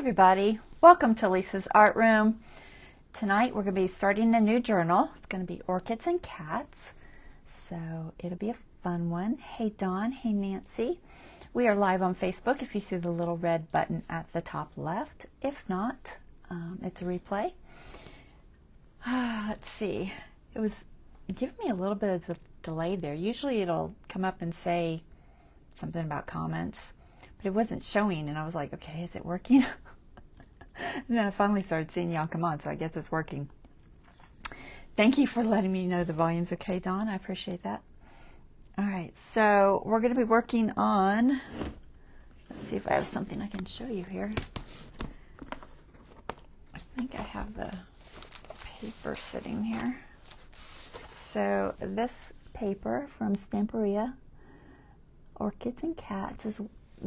everybody, welcome to Lisa's Art Room. Tonight we're going to be starting a new journal. It's going to be Orchids and Cats, so it'll be a fun one. Hey Dawn, hey Nancy. We are live on Facebook if you see the little red button at the top left. If not, it's a replay. Let's see, it was giving me a little bit of a delay there. Usually it'll come up and say something about comments, but it wasn't showing, and I was like, okay, is it working? And then I finally started seeing y'all come on, so I guess it's working. Thank you for letting me know the volume's okay, Dawn. I appreciate that. All right, so we're going to be working on, let's see if I have something I can show you here. I think I have the paper sitting here. So this paper from Stamperia, Orchids and Cats, is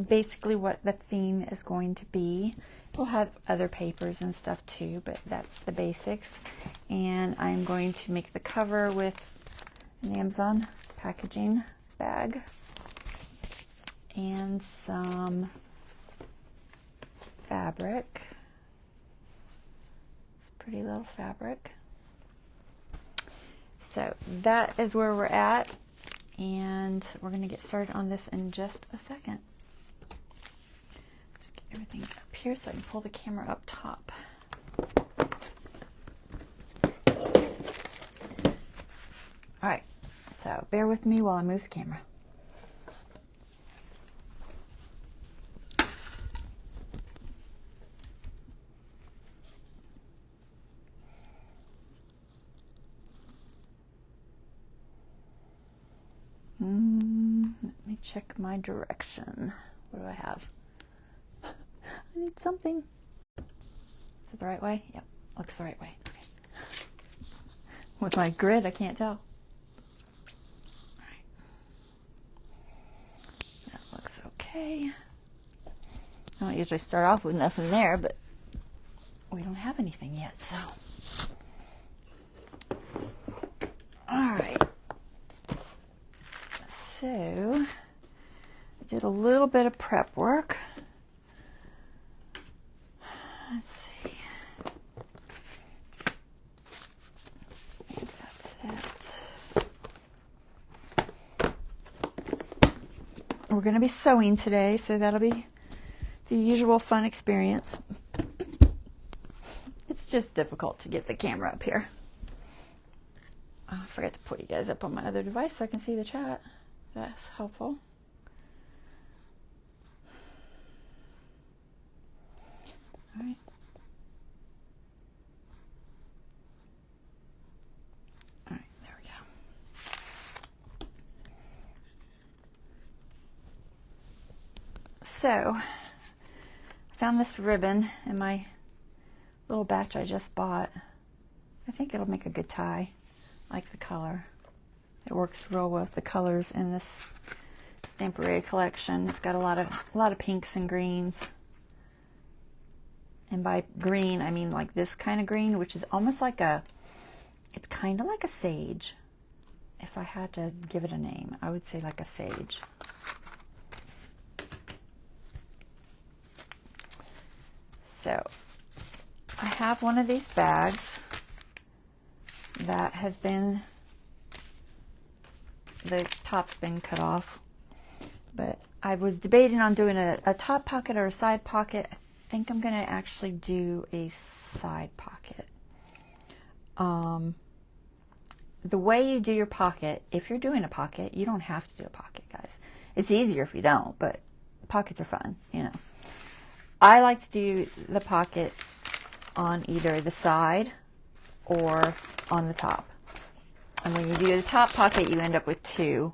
basically what the theme is going to be. We'll have other papers and stuff too, but that's the basics. And I'm going to make the cover with an Amazon packaging bag and some fabric. It's pretty little fabric. So that is where we're at, and we're going to get started on this in just a second. Just get everything up here so I can pull the camera up top. All right, so bear with me while I move the camera. Let me check my direction. What do I have? I need something. Is it the right way? Yep, looks the right way. Okay. With my grid, I can't tell. All right. That looks okay. I don't usually start off with nothing there, but we don't have anything yet, so. All right. So, I did a little bit of prep work. Let's see. That's it. We're going to be sewing today, so that'll be the usual fun experience. It's just difficult to get the camera up here. Oh, I forgot to put you guys up on my other device so I can see the chat. That's helpful. All right. All right, there we go. So, I found this ribbon in my little batch I just bought. I think it'll make a good tie. I like the color. It works real well with the colors in this Stamperia collection. It's got a lot of pinks and greens. And by green, I mean like this kind of green, which is almost like it's kind of like a sage. If I had to give it a name, I would say like a sage. So, I have one of these bags that has been, the top's been cut off, but I was debating on doing a top pocket or a side pocket. I think I'm going to actually do a side pocket. The way you do your pocket, if you're doing a pocket, you don't have to do a pocket, guys. It's easier if you don't, but pockets are fun, you know. I like to do the pocket on either the side or on the top. And when you do the top pocket, you end up with two.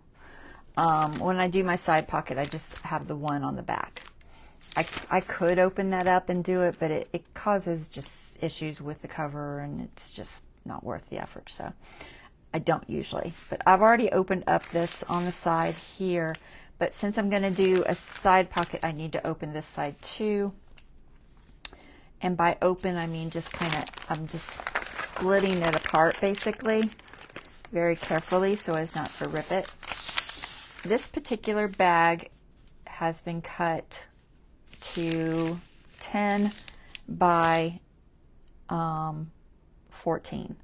When I do my side pocket, I just have the one on the back. I could open that up and do it, but it causes just issues with the cover, and it's just not worth the effort. So I don't usually. But I've already opened up this on the side here. But since I'm going to do a side pocket, I need to open this side too. And by open, I mean just kind of, I'm just splitting it apart basically, very carefully so as not to rip it. This particular bag has been cut to 10 by 14.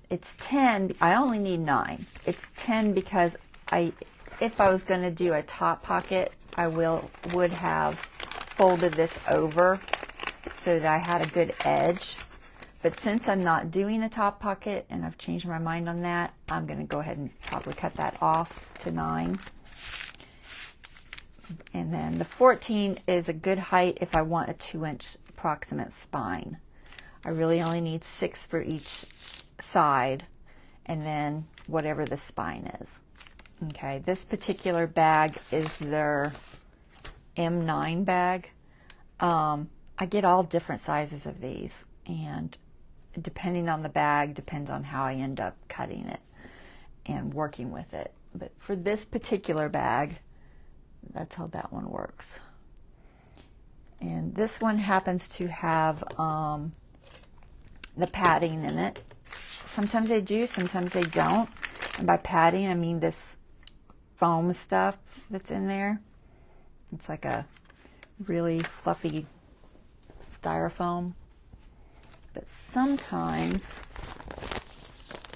It's 10. I only need 9. It's 10 because if I was going to do a top pocket, I would have folded this over so that I had a good edge. But since I'm not doing a top pocket and I've changed my mind on that, I'm going to go ahead and probably cut that off to 9. And then the 14 is a good height if I want a 2-inch approximate spine. I really only need 6 for each side, and then whatever the spine is. Okay, this particular bag is their M9 bag. I get all different sizes of these, and depending on the bag, depends on how I end up cutting it and working with it. But for this particular bag, that's how that one works. And this one happens to have the padding in it. Sometimes they do, sometimes they don't. And by padding, I mean this foam stuff that's in there. It's like a really fluffy styrofoam. But sometimes,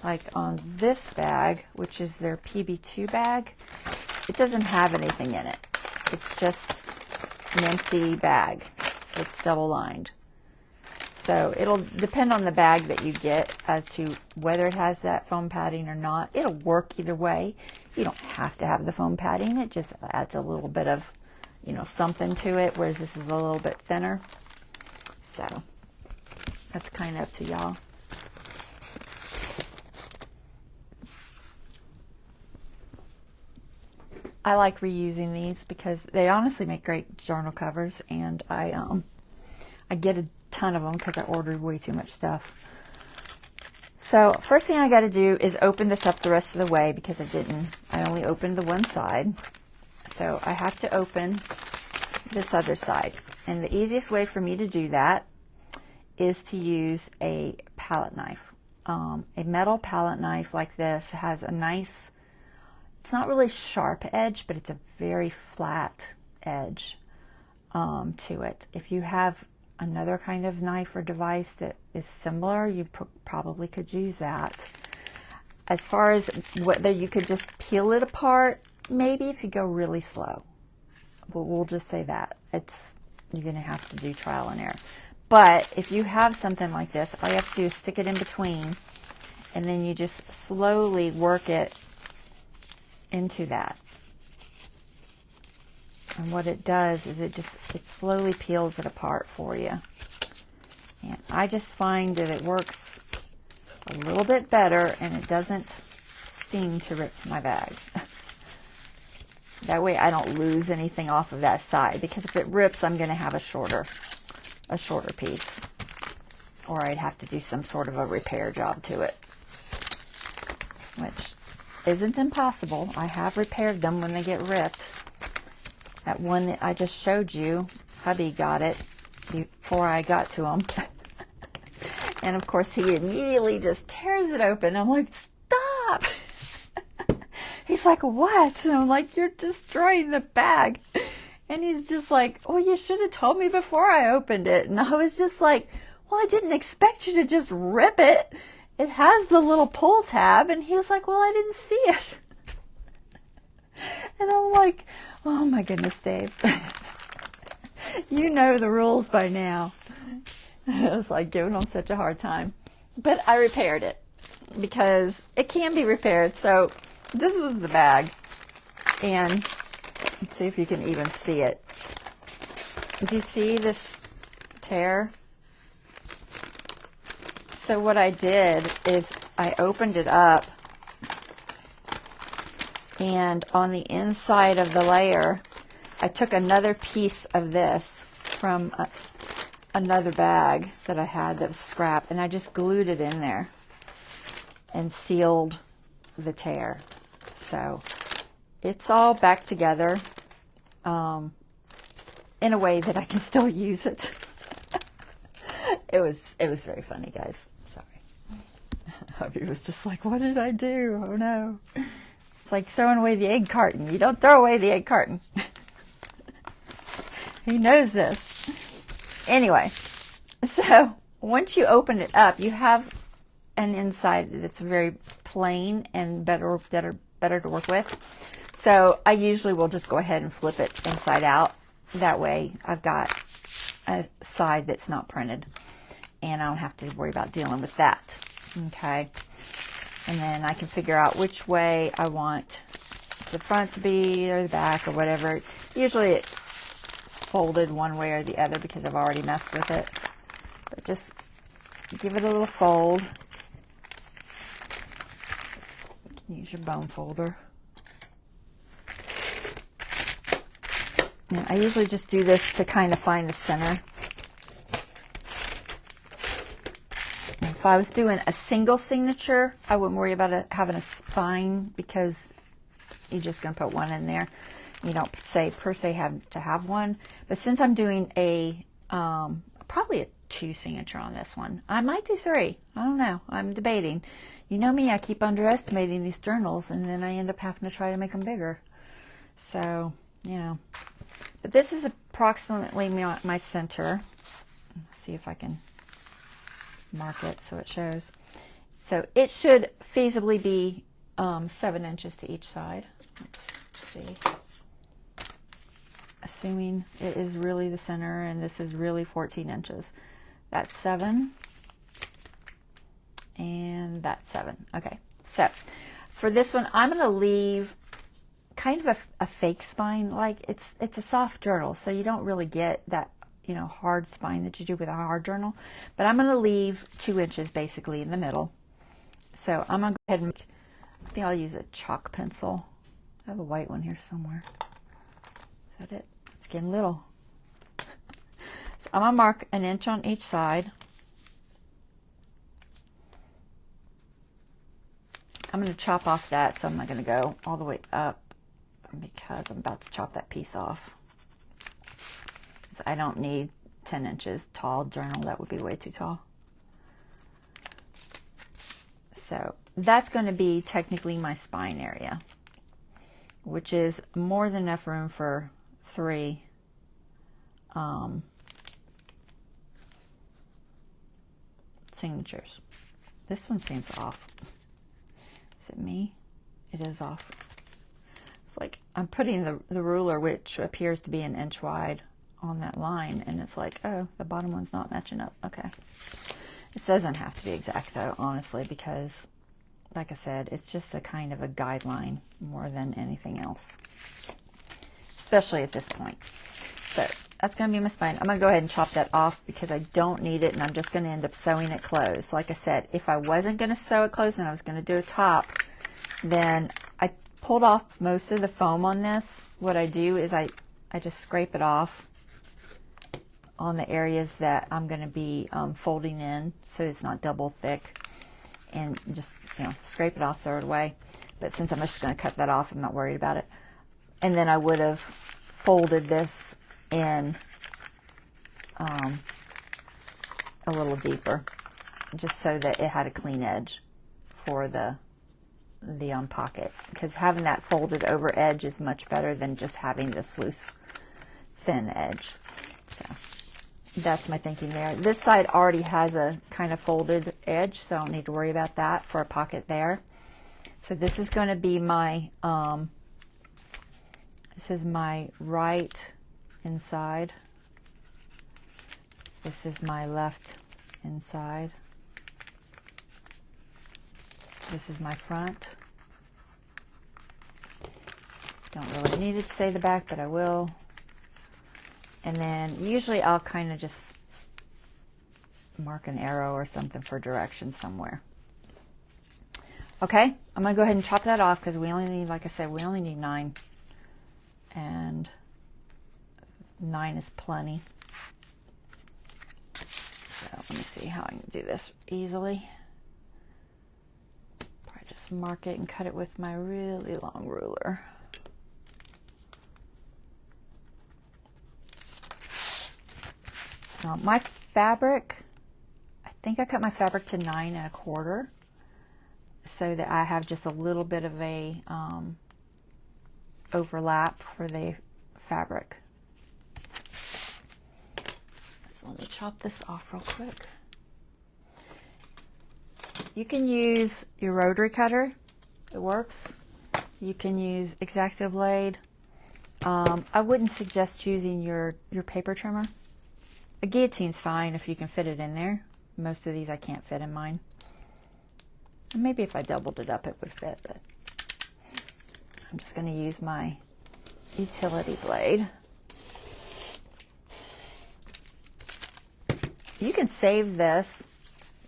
like on this bag, which is their PB2 bag, it doesn't have anything in it. It's just an empty bag that's double lined. So it'll depend on the bag that you get as to whether it has that foam padding or not. It'll work either way. You don't have to have the foam padding. It just adds a little bit of, you know, something to it, whereas this is a little bit thinner. So that's kind of up to y'all. I like reusing these because they honestly make great journal covers, and I get a ton of them because I ordered way too much stuff. So first thing I got to do is open this up the rest of the way because I only opened the one side. So I have to open this other side. And the easiest way for me to do that is to use a palette knife. A metal palette knife like this has a nice, it's not really sharp edge, but it's a very flat edge to it. If you have another kind of knife or device that is similar, you probably could use that. As far as whether you could just peel it apart, maybe if you go really slow. But we'll just say that. You're going to have to do trial and error. But if you have something like this, all you have to do is stick it in between, and then you just slowly work it into that. And what it does is it slowly peels it apart for you. And I just find that it works a little bit better, and it doesn't seem to rip my bag. That way I don't lose anything off of that side, because if it rips, I'm going to have a shorter piece, or I'd have to do some sort of a repair job to it, which isn't impossible. I have repaired them when they get ripped. That one that I just showed you, hubby got it before I got to him. And of course he immediately just tears it open. I'm like, stop! He's like, what? And I'm like, you're destroying the bag. And he's just like, oh, you should have told me before I opened it. And I was just like, well, I didn't expect you to just rip it. It has the little pull tab. And he was like, well, I didn't see it. And I'm like, oh my goodness, Dave. You know the rules by now. I was like giving him such a hard time. But I repaired it because it can be repaired. So this was the bag. And let's see if you can even see it. Do you see this tear? So what I did is I opened it up, and on the inside of the layer, I took another piece of this from another bag that I had that was scrap, and I just glued it in there and sealed the tear. So it's all back together in a way that I can still use it. It was very funny, guys. Sorry. Hubby was just like, what did I do? Oh no. It's like throwing away the egg carton. You don't throw away the egg carton. He knows this. Anyway, so once you open it up, you have an inside that's very plain and better to work with. So I usually will just go ahead and flip it inside out. That way I've got a side that's not printed, and I don't have to worry about dealing with that. Okay. And then I can figure out which way I want the front to be or the back or whatever. Usually it's folded one way or the other because I've already messed with it. But just give it a little fold. You can use your bone folder. And I usually just do this to kind of find the center. And if I was doing a single signature, I wouldn't worry about having a spine because you're just going to put one in there. You don't per se have to have one. But since I'm doing a probably a 2 signature on this one, I might do 3. I don't know. I'm debating. You know me, I keep underestimating these journals, and then I end up having to try to make them bigger. So, you know. But this is approximately my center. Let's see if I can mark it so it shows. So it should feasibly be 7 inches to each side. Let's see. Assuming it is really the center and this is really 14 inches. That's 7. And that's 7. Okay. So for this one, I'm going to leave kind of a fake spine. Like it's a soft journal, so you don't really get that, you know, hard spine that you do with a hard journal. But I'm going to leave 2 inches basically in the middle. So I'm going to go ahead and I think I'll use a chalk pencil. I have a white one here somewhere. Is that it? It's getting little. So I'm going to mark 1 inch on each side. I'm going to chop off that, so I'm not going to go all the way up because I'm about to chop that piece off. So I don't need 10 inches tall journal. That would be way too tall. So that's going to be technically my spine area, which is more than enough room for 3 signatures. This one seems off. Is it me? It is off. It's like I'm putting the ruler, which appears to be 1 inch wide, on that line, and it's like, oh, the bottom one's not matching up. Okay. It doesn't have to be exact though, honestly, because like I said, it's just a kind of a guideline more than anything else, especially at this point. So that's going to be my spine. I'm going to go ahead and chop that off because I don't need it, and I'm just going to end up sewing it closed. Like I said, if I wasn't going to sew it closed and I was going to do a top, then I pulled off most of the foam on this. What I do is I just scrape it off on the areas that I'm going to be folding in so it's not double thick, and just, you know, scrape it off, throw it away. But since I'm just going to cut that off, I'm not worried about it. And then I would have folded this in a little deeper, just so that it had a clean edge for the pocket, because having that folded over edge is much better than just having this loose thin edge. So that's my thinking there. This side already has a kind of folded edge, so I don't need to worry about that for a pocket there. So this is going to be my this is my right inside. This is my left inside. This is my front. Don't really need it to say the back, but I will. And then usually I'll kind of just mark an arrow or something for direction somewhere. Okay, I'm going to go ahead and chop that off because we only need, like I said, we only need 9. And 9 is plenty. So let me see how I can do this easily. Probably just mark it and cut it with my really long ruler. Now my fabric, I think I cut my fabric to 9 1/4 so that I have just a little bit of a overlap for the fabric. So let me chop this off real quick. You can use your rotary cutter. It works. You can use X-Acto blade. I wouldn't suggest using your paper trimmer. A guillotine's fine if you can fit it in there. Most of these I can't fit in mine. And maybe if I doubled it up it would fit, but I'm just going to use my utility blade. You can save this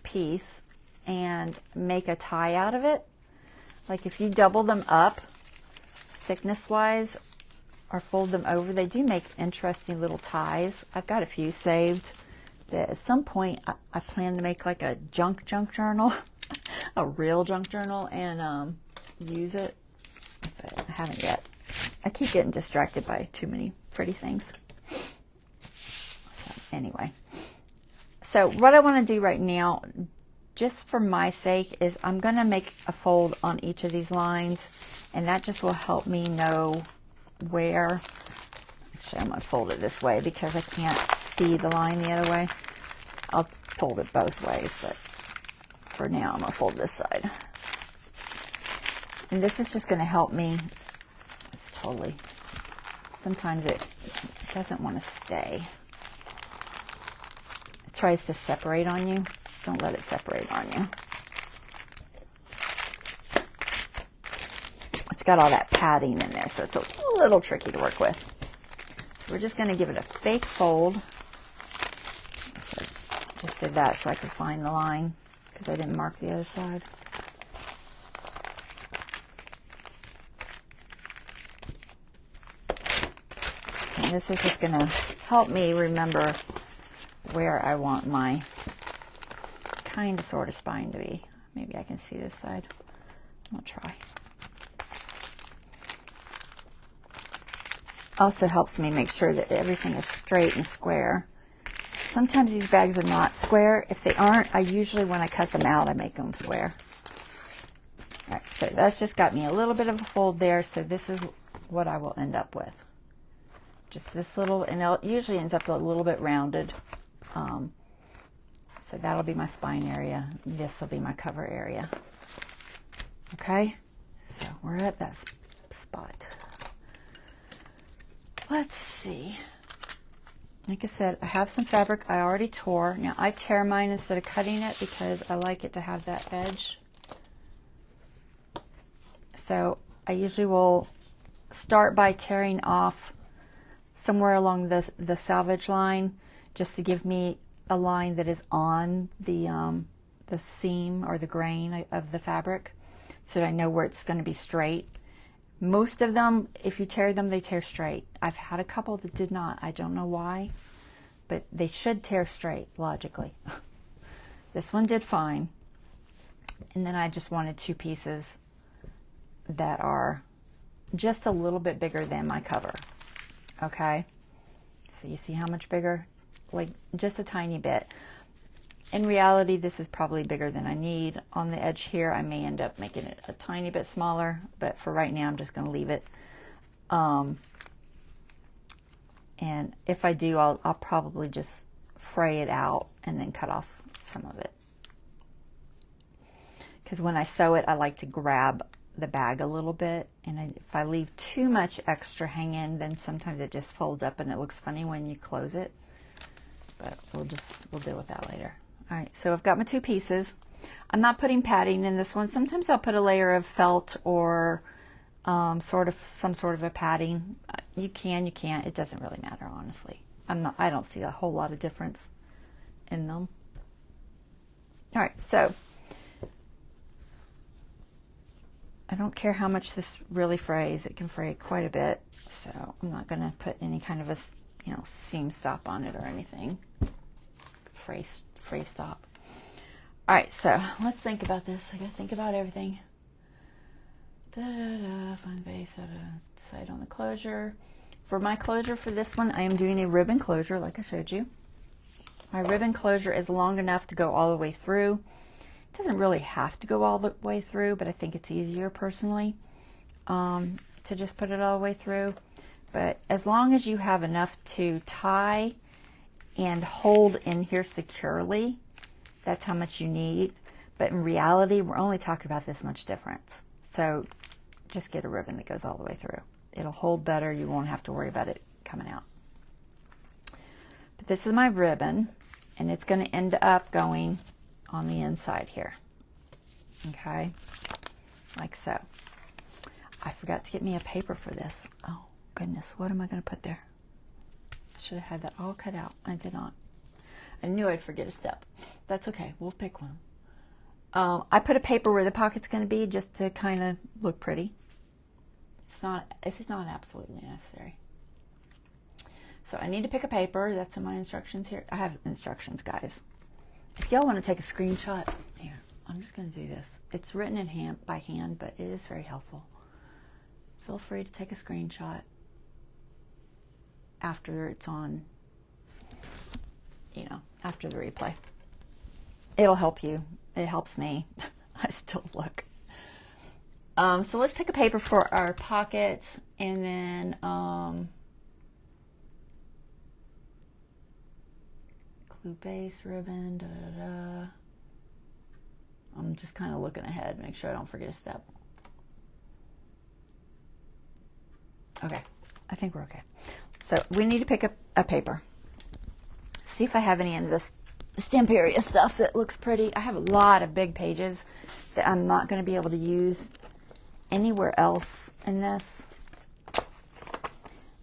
piece and make a tie out of it. Like if you double them up thickness wise or fold them over, they do make interesting little ties. I've got a few saved that at some point I plan to make like a junk journal, a real junk journal, and use it, but I haven't yet. I keep getting distracted by too many pretty things. So anyway, so what I want to do right now, just for my sake, is I'm going to make a fold on each of these lines, and that just will help me know where. Actually, I'm going to fold it this way because I can't see the line the other way. I'll fold it both ways, but for now I'm going to fold this side. And this is just going to help me. It's totally, sometimes it doesn't want to stay. It tries to separate on you. Don't let it separate on you. It's got all that padding in there, so it's a little tricky to work with. So we're just going to give it a fake fold. So I just did that so I could find the line because I didn't mark the other side. And this is just going to help me remember where I want my kind of sort of spine to be. Maybe I can see this side. I'll try. Also helps me make sure that everything is straight and square. Sometimes these bags are not square. If they aren't, I usually, when I cut them out, I make them square. All right, so that's just got me a little bit of a fold there, so this is what I will end up with. Just this little, and it usually ends up a little bit rounded. So that'll be my spine area. This will be my cover area. Okay, so we're at that spot. Let's see. Like I said, I have some fabric I already tore. Now I tear mine instead of cutting it because I like it to have that edge. So I usually will start by tearing off somewhere along the salvage line, just to give me a line that is on the seam or the grain of the fabric, so that I know where it's going to be straight. Most of them, if you tear them, they tear straight. I've had a couple that did not. I don't know why, but they should tear straight, logically. This one did fine. And then I just wanted two pieces that are just a little bit bigger than my cover. Okay? So you see how much bigger? Like just a tiny bit. In reality, this is probably bigger than I need. On the edge here, I may end up making it a tiny bit smaller, but for right now, I'm just going to leave it. And if I do, I'll probably just fray it out and then cut off some of it. Because when I sew it, I like to grab the bag a little bit, and if I leave too much extra hanging, then sometimes it just folds up and it looks funny when you close it. But we'll deal with that later. All right, so I've got my two pieces. I'm not putting padding in this one. Sometimes I'll put a layer of felt or some sort of a padding. You can, you can't. It doesn't really matter, honestly. I don't see a whole lot of difference in them. All right, so I don't care how much this really frays. It can fray quite a bit, so I'm not going to put any kind of a seam stop on it or anything. Fray stop. All right, so let's think about this. I got to think about everything. Find base. Decide on the closure. For my closure for this one, I am doing a ribbon closure, like I showed you. My ribbon closure is long enough to go all the way through. It doesn't really have to go all the way through, but I think it's easier personally to just put it all the way through. But as long as you have enough to tie and hold in here securely. That's how much you need. But in reality, we're only talking about this much difference. So just get a ribbon that goes all the way through. It'll hold better. You won't have to worry about it coming out. But this is my ribbon, and it's going to end up going on the inside here. Okay, like so. I forgot to get me a paper for this. Oh goodness, what am I going to put there? I should have had that all cut out. I did not. I knew I'd forget a step. That's okay, we'll pick one. I put a paper where the pocket's going to be just to kind of look pretty. This is not absolutely necessary. So I need to pick a paper. That's in my instructions here. I have instructions, guys. If y'all want to take a screenshot, here, I'm just going to do this. It's written in hand by hand, but it is very helpful. Feel free to take a screenshot after it's on, you know, after the replay. It'll help you. It helps me. I still look. So let's pick a paper for our pocket, and then glue base ribbon. Da, da, da. I'm just kind of looking ahead, make sure I don't forget a step. Okay, I think we're okay. So we need to pick up a paper. See if I have any of this Stamperia stuff that looks pretty. I have a lot of big pages that I'm not going to be able to use anywhere else in this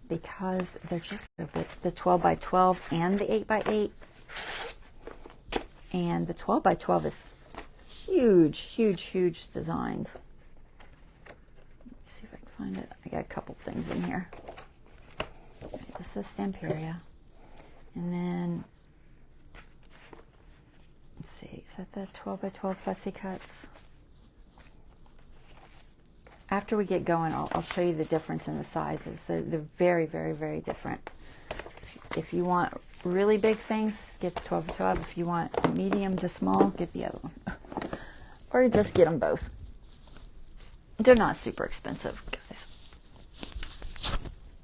because they're just so big. The 12 by 12 and the 8 by 8. And the 12 by 12 is huge, huge, huge designs. Let me see if I can find it. I got a couple things in here. This is Stamperia. And then, let's see, is that the 12 by 12 fussy cuts? After we get going, I'll show you the difference in the sizes. They're very, very, very different. If you want really big things, get the 12 by 12. If you want medium to small, get the other one. Or just get them both. They're not super expensive, guys.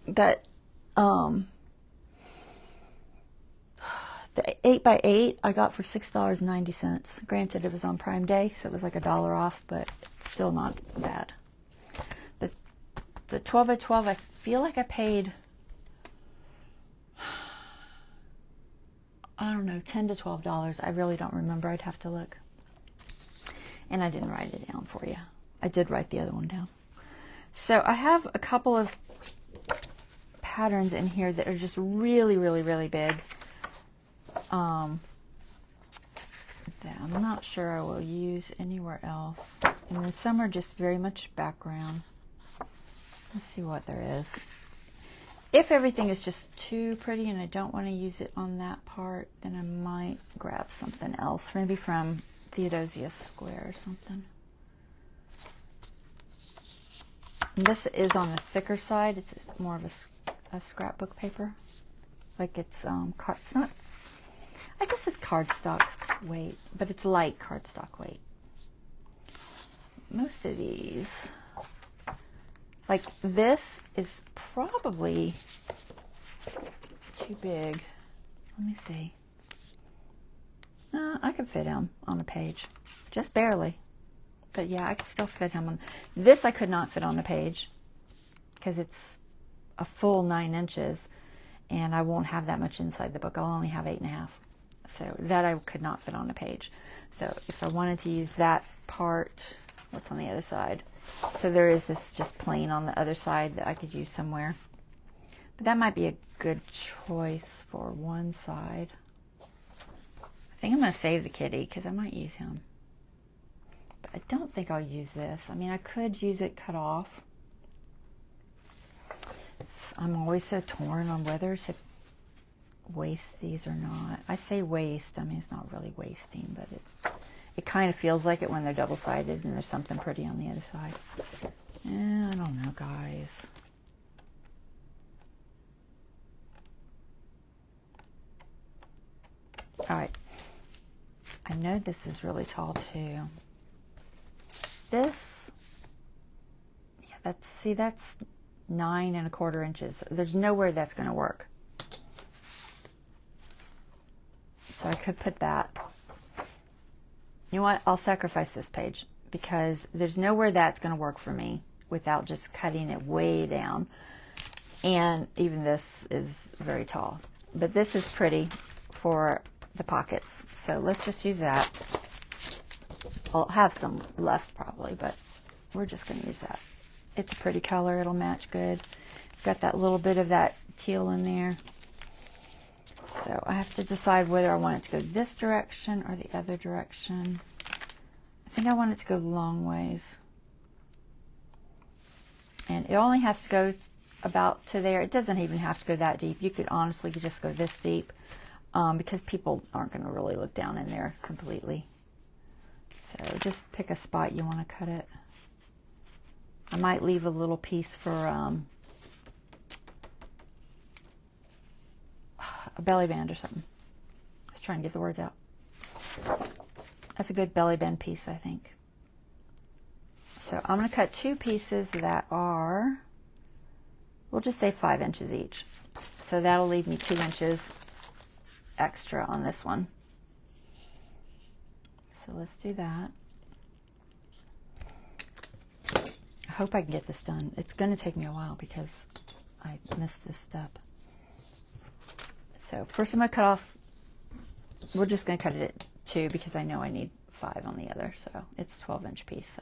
But the 8 by 8 I got for $6.90. Granted, it was on Prime Day, so it was like $1 off, but it's still not bad. The 12 by 12, I feel like I paid, I don't know, $10 to $12. I really don't remember. I'd have to look. And I didn't write it down for you. I did write the other one down. So I have a couple of patterns in here that are just really, really, really big. That I'm not sure I will use anywhere else. And then some are just very much background. Let's see what there is. If everything is just too pretty and I don't want to use it on that part, then I might grab something else, maybe from Theodosia Square or something. And this is on the thicker side. It's more of a scrapbook paper. Like it's not. I guess it's cardstock weight, but it's light cardstock weight. Most of these, like this, is probably too big. Let me see. I could fit him on a page, just barely. But yeah, I could still fit him on. This I could not fit on a page because it's a full 9 inches, and I won't have that much inside the book. I'll only have 8.5. So that I could not fit on a page. So if I wanted to use that part, what's on the other side? So there is this just plain on the other side that I could use somewhere. But that might be a good choice for one side. I think I'm going to save the kitty because I might use him. But I don't think I'll use this. I mean, I could use it cut off. I'm always so torn on whether to waste these or not. I say waste. I mean, it's not really wasting, but it kind of feels like it when they're double-sided and there's something pretty on the other side. I don't know, guys. All right. I know this is really tall too. This, yeah, that's 9 1/4 inches. There's nowhere that's going to work. So I could put that. You know what? I'll sacrifice this page because there's nowhere that's going to work for me without just cutting it way down. And even this is very tall. But this is pretty for the pockets. So let's just use that. I'll have some left probably, but we're just going to use that. It's a pretty color. It'll match good. It's got that little bit of that teal in there. So I have to decide whether I want it to go this direction or the other direction. I think I want it to go long ways. And it only has to go about to there. It doesn't even have to go that deep. You could honestly just go this deep because people aren't going to really look down in there completely. So just pick a spot you want to cut it. I might leave a little piece for a belly band or something. I was trying to get the words out. That's a good belly band piece, I think. So I'm going to cut two pieces that are, we'll just say 5 inches each. So that'll leave me 2 inches extra on this one. So let's do that. I hope I can get this done. It's going to take me a while because I missed this step. So first I'm going to cut off, we're just going to cut it at 2 because I know I need 5 on the other. So it's 12-inch piece.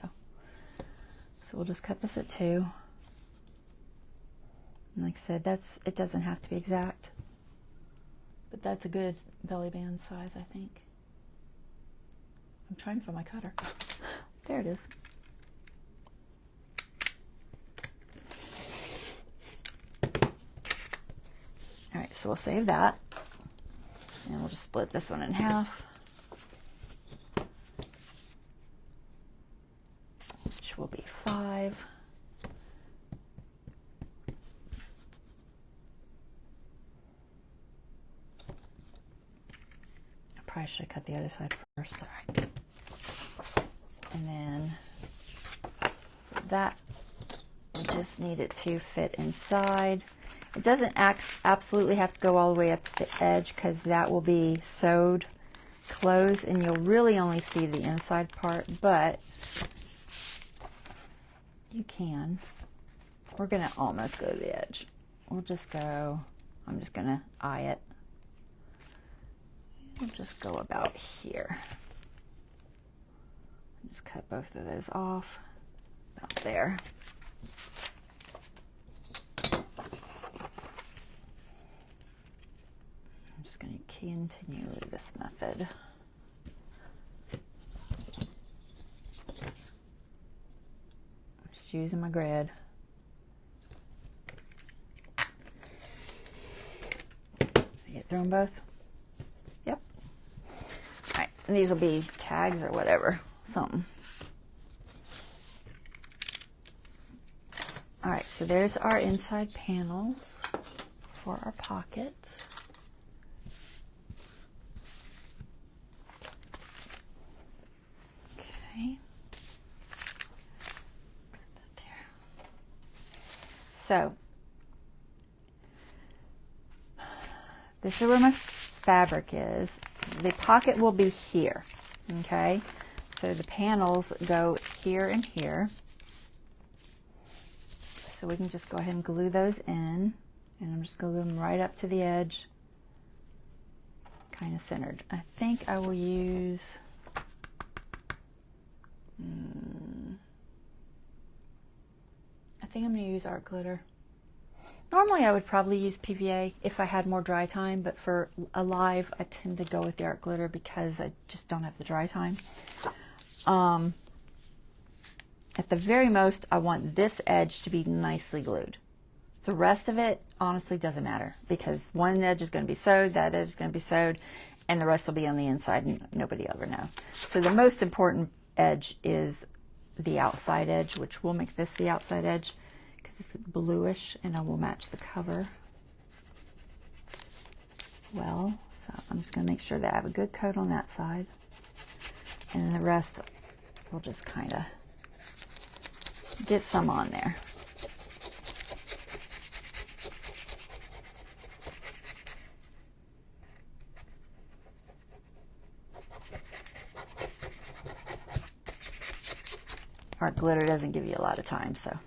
So we'll just cut this at 2. And like I said, it doesn't have to be exact. But that's a good belly band size, I think. I'm trying for my cutter. There it is. All right, so we'll save that. And we'll just split this one in half. Which will be 5. I probably should have cut the other side first. All right. And then for that, we just need it to fit inside. It doesn't absolutely have to go all the way up to the edge because that will be sewed closed and you'll really only see the inside part, but you can. We're going to almost go to the edge. We'll just go, I'm just going to eye it. We'll just go about here. Just cut both of those off about there. I'm just going to continue this method. Just using my grid. Get through them both? Yep. All right, and these will be tags or whatever, something. All right, so there's our inside panels for our pockets. Okay. So, this is where my fabric is. The pocket will be here, okay? So the panels go here and here. So we can just go ahead and glue those in. And I'm just going to glue them right up to the edge, kind of centered. I think I will use, I think I'm going to use art glitter. Normally I would probably use PVA if I had more dry time, but for a live I tend to go with the art glitter because I just don't have the dry time. At the very most, I want this edge to be nicely glued. The rest of it honestly doesn't matter because one edge is going to be sewed, that edge is going to be sewed, and the rest will be on the inside and nobody will ever know. So the most important edge is the outside edge, which will make this the outside edge because it's bluish and I will match the cover well. So I'm just going to make sure that I have a good coat on that side, and then the rest we'll just kind of get some on there. Hard glitter doesn't give you a lot of time, so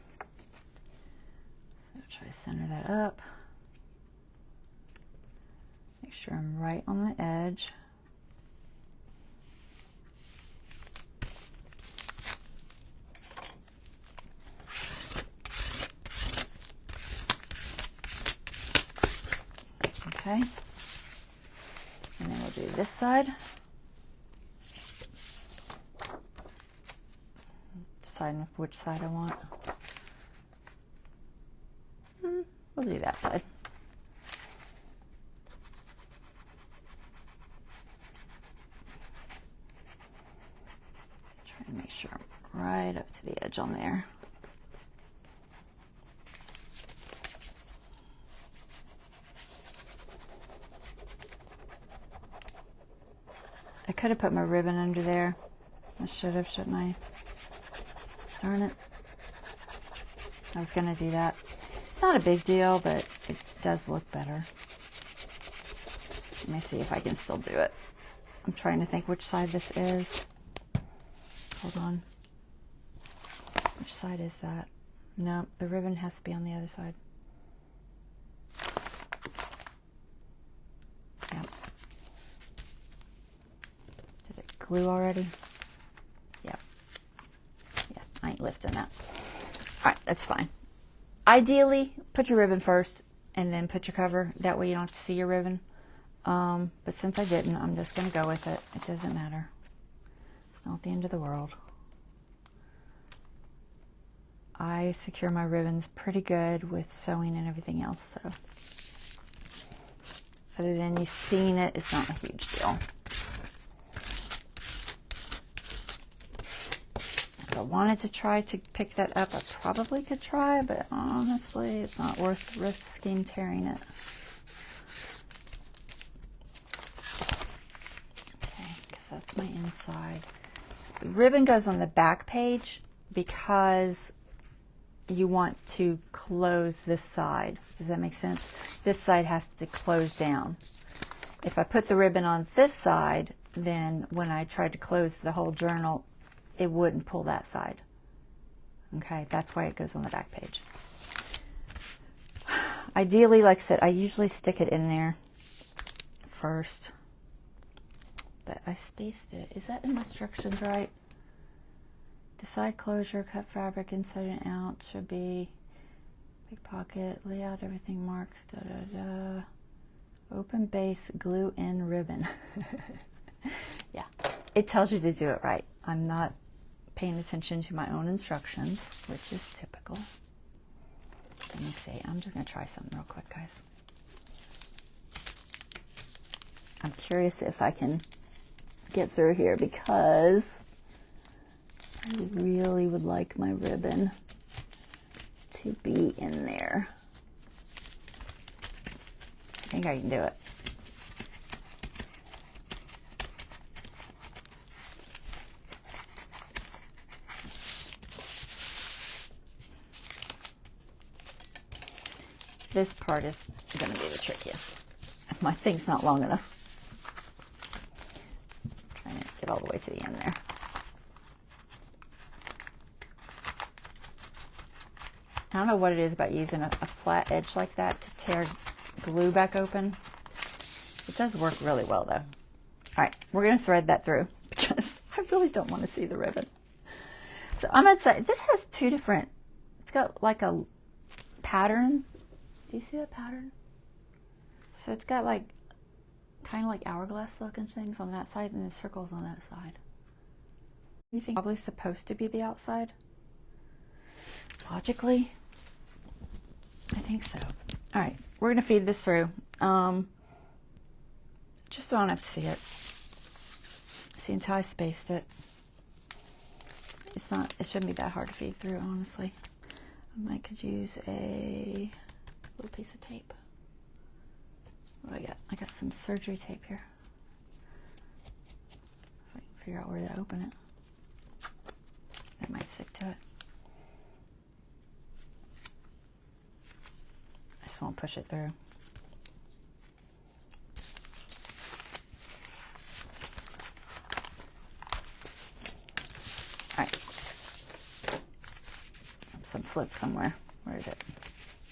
try to center that up. Make sure I'm right on the edge. Okay, and then we'll do this side. Deciding which side I want. We'll do that side. Try to make sure I'm right up to the edge on there. I could have put my ribbon under there. I should have, shouldn't I? Darn it. I was going to do that. It's not a big deal, but it does look better. Let me see if I can still do it. I'm trying to think which side this is. Hold on. Which side is that? No, the ribbon has to be on the other side. Yeah. Did it glue already? Yeah. Yeah, I ain't lifting that. All right, that's fine. Ideally, put your ribbon first and then put your cover. That way you don't have to see your ribbon. But since I didn't, I'm just going to go with it. It doesn't matter. It's not the end of the world. I secure my ribbons pretty good with sewing and everything else. So other than you seeing it, it's not a huge deal. If I wanted to try to pick that up, I probably could try, but honestly, it's not worth risking tearing it. Okay, because that's my inside. The ribbon goes on the back page because you want to close this side. Does that make sense? This side has to close down. If I put the ribbon on this side, then when I tried to close the whole journal, it wouldn't pull that side. Okay, that's why it goes on the back page. Ideally, like I said, I usually stick it in there first, but I spaced it. Is that in my instructions right? Decide closure, cut fabric inside and out, should be big pocket, lay out everything marked, da da da. Open base, glue in ribbon. Yeah, it tells you to do it right. I'm not paying attention to my own instructions, which is typical. Let me see, I'm just gonna try something real quick, guys. I'm curious if I can get through here because I really would like my ribbon to be in there. I think I can do it. This part is going to be the trickiest. My thing's not long enough. I'm trying to get all the way to the end there. I don't know what it is about using a flat edge like that to tear glue back open. It does work really well though. All right, we're going to thread that through because I really don't want to see the ribbon. So I'm going to say this has two different, it's got like a pattern. Do you see that pattern? So it's got like kind of like hourglass looking things on that side and then circles on that side. You think probably supposed to be the outside? Logically, I think so. All right, we're going to feed this through. Just so I don't have to see it. See, until I spaced it. It shouldn't be that hard to feed through, honestly. I might could use a little piece of tape. What do I got? I got some surgery tape here. If I can figure out where to open it. That might stick to it. I just won't push it through. All right. some flip somewhere. Where is it?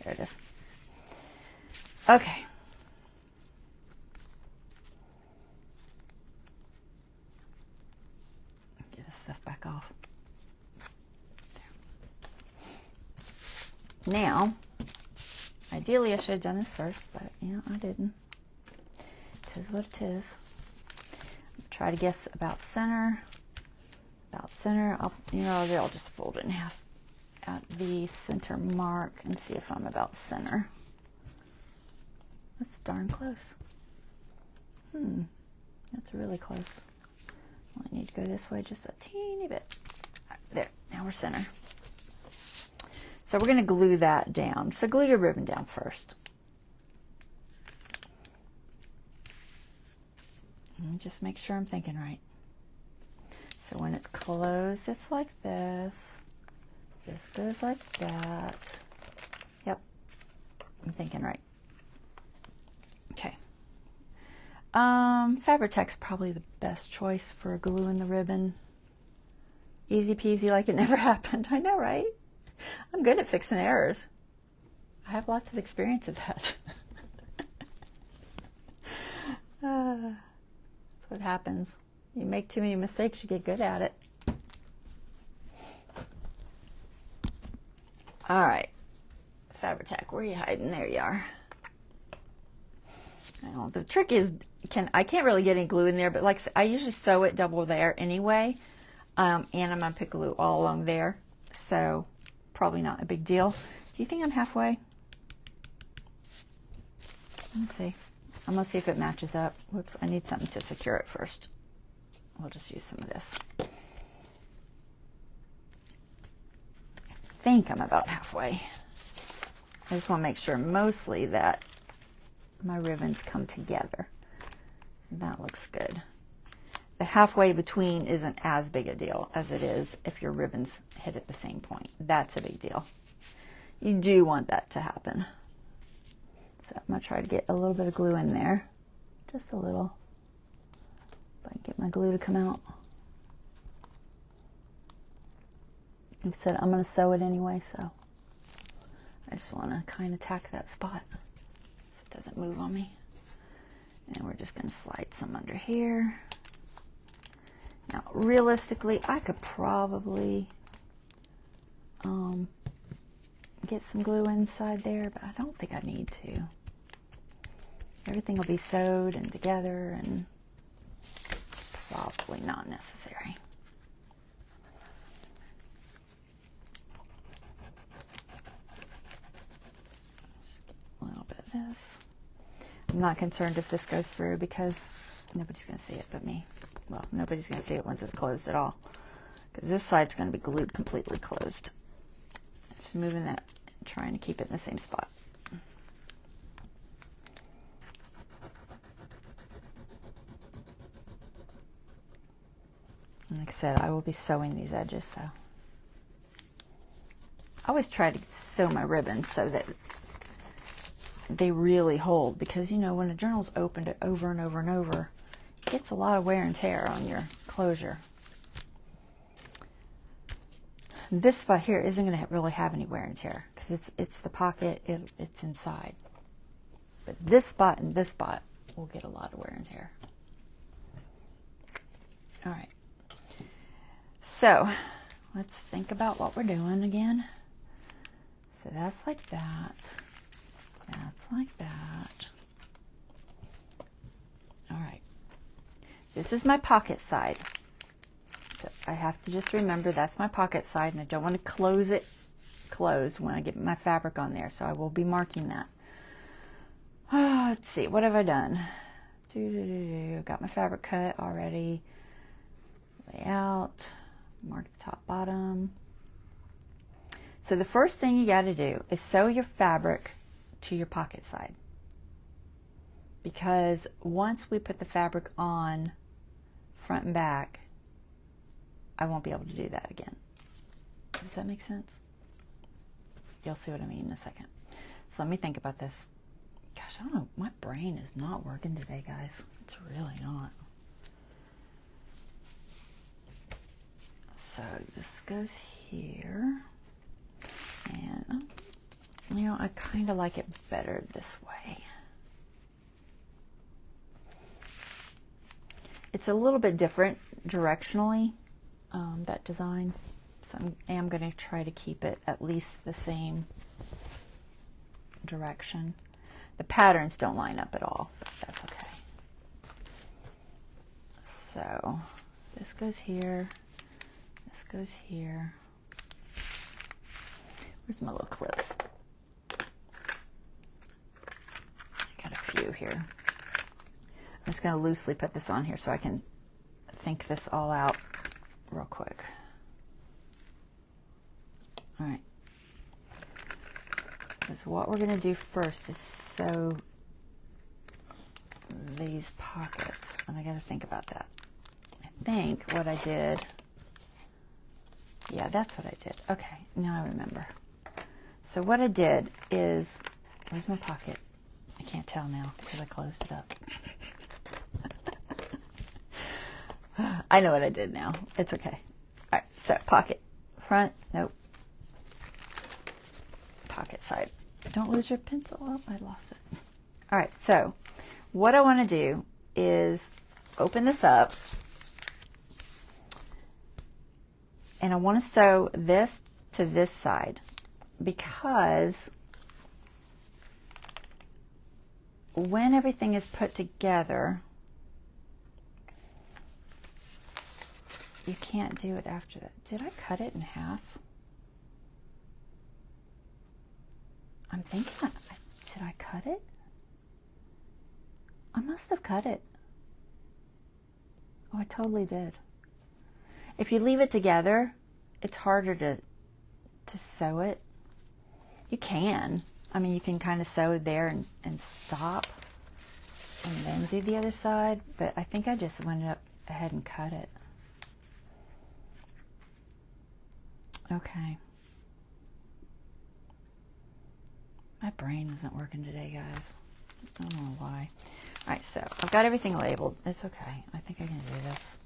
There it is. Okay. Get this stuff back off. There. Now, ideally I should have done this first, but you know, I didn't. It is what it is. Try to guess about center. About center. I'll just fold it in half at the center mark and see if I'm about center. That's darn close. That's really close. Well, I need to go this way just a teeny bit. Right, there, now we're center. So we're going to glue that down. So glue your ribbon down first. And just make sure I'm thinking right. So when it's closed, it's like this. This goes like that. Yep, I'm thinking right. Okay. Fabri-Tec's probably the best choice for gluing the ribbon. Easy peasy, like it never happened. I know, right? I'm good at fixing errors. I have lots of experience at that. That's what happens. You make too many mistakes, you get good at it. All right, Fabri-Tec, where are you hiding? There you are. Well, the trick is, I can't really get any glue in there, but like I usually sew it double there anyway, and I'm gonna put glue all along there, so probably not a big deal. Do you think I'm halfway? Let's see. I'm gonna see if it matches up. Whoops, I need something to secure it first. We'll just use some of this. I think I'm about halfway. I just want to make sure mostly that my ribbons come together. That looks good. The halfway between isn't as big a deal as it is if your ribbons hit at the same point. That's a big deal. You do want that to happen. So I'm going to try to get a little bit of glue in there. Just a little. If I can get my glue to come out. Like I said, I'm going to sew it anyway, so I just want to kind of tack that spot so it doesn't move on me. And we're just going to slide some under here. Now, realistically, I could probably get some glue inside there, but I don't think I need to. Everything will be sewed and together, and probably not necessary. Just get a little bit of this. I'm not concerned if this goes through because nobody's going to see it but me. Well, nobody's going to see it once it's closed at all, because this side's going to be glued completely closed. Just moving that and trying to keep it in the same spot. And like I said, I will be sewing these edges, so I always try to sew my ribbons so that they really hold, because you know, when a journal's opened it over and over and over, it gets a lot of wear and tear on your closure. This spot here isn't going to really have any wear and tear because it's the pocket, it's inside. But this spot and this spot will get a lot of wear and tear. All right. So let's think about what we're doing again. So that's like that. That's like that. All right. This is my pocket side. So I have to just remember that's my pocket side, and I don't want to close it closed when I get my fabric on there. So I will be marking that. Let's see, what have I done? Got my fabric cut already. Layout, mark the top, bottom. So the first thing you got to do is sew your fabric to your pocket side, because once we put the fabric on front and back, I won't be able to do that again. Does that make sense? You'll see what I mean in a second. So let me think about this. Gosh, I don't know, my brain is not working today, guys. It's really not. So this goes here. You know, I kind of like it better this way. It's a little bit different directionally, that design. So I am going to try to keep it at least the same direction. The patterns don't line up at all, but that's okay. So this goes here, this goes here. Where's my little clips? I got a few here. I'm just going to loosely put this on here so I can think this all out real quick. All right. Because what we're going to do first is sew these pockets. And I got to think about that. I think what I did, yeah, that's what I did. Okay, now I remember. So what I did is, where's my pocket? I can't tell now because I closed it up. I know what I did now. It's okay. All right, so pocket. Front, nope. Pocket side. Don't lose your pencil. Oh, I lost it. All right, so what I want to do is open this up. And I want to sew this to this side because when everything is put together, you can't do it after that. Did I cut it in half? I'm thinking, did I cut it? I must have cut it. Oh, I totally did. If you leave it together, it's harder to sew it. You can. I mean, you can kind of sew there and stop and then do the other side, but I think I just went up ahead and cut it. Okay. My brain isn't working today, guys. I don't know why. All right, so I've got everything labeled. It's okay. I think I can do this.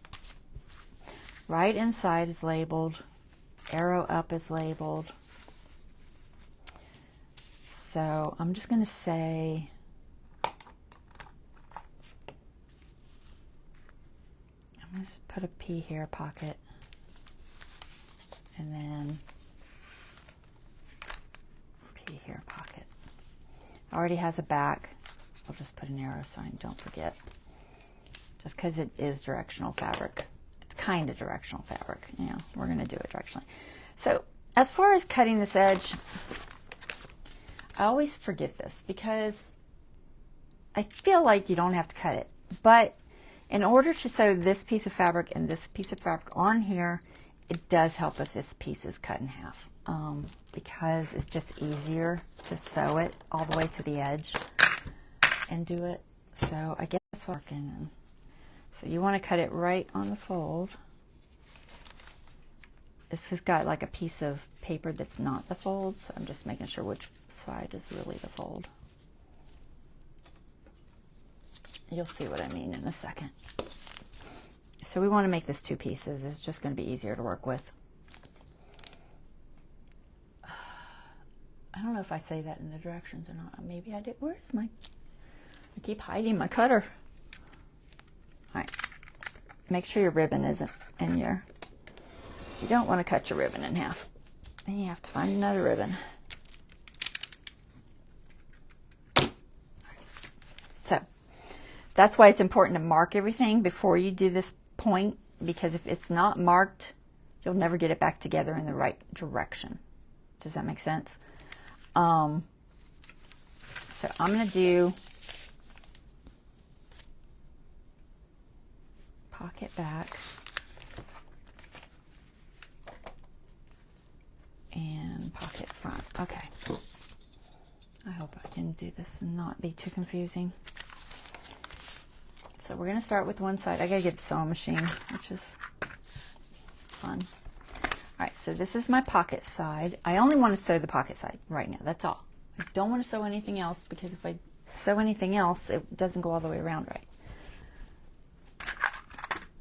Right inside is labeled. Arrow up is labeled. So I'm just going to say, I'm going to just put a P here, pocket. And then P here, pocket. Already has a back. I'll just put an arrow sign, don't forget. Just because it is directional fabric. It's kind of directional fabric. You know, we're going to do it directionally. So as far as cutting this edge, I always forget this because I feel like you don't have to cut it. But in order to sew this piece of fabric and this piece of fabric on here, it does help if this piece is cut in half because it's just easier to sew it all the way to the edge and do it. So I guess that's working. So you want to cut it right on the fold. This has got like a piece of paper that's not the fold, so I'm just making sure which side is really the fold. You'll see what I mean in a second. So we want to make this two pieces. It's just going to be easier to work with. I don't know if I say that in the directions or not. Maybe I did. Where's my... I keep hiding my cutter. All right. Make sure your ribbon isn't in your... You don't want to cut your ribbon in half. Then you have to find another ribbon. So that's why it's important to mark everything before you do this point, because if it's not marked, you'll never get it back together in the right direction. Does that make sense? So I'm going to do pocket back and pocket front. Okay. I hope I can do this and not be too confusing. So we're going to start with one side. I got to get the sewing machine, which is fun. All right, so this is my pocket side. I only want to sew the pocket side right now. That's all. I don't want to sew anything else because if I sew anything else, it doesn't go all the way around right.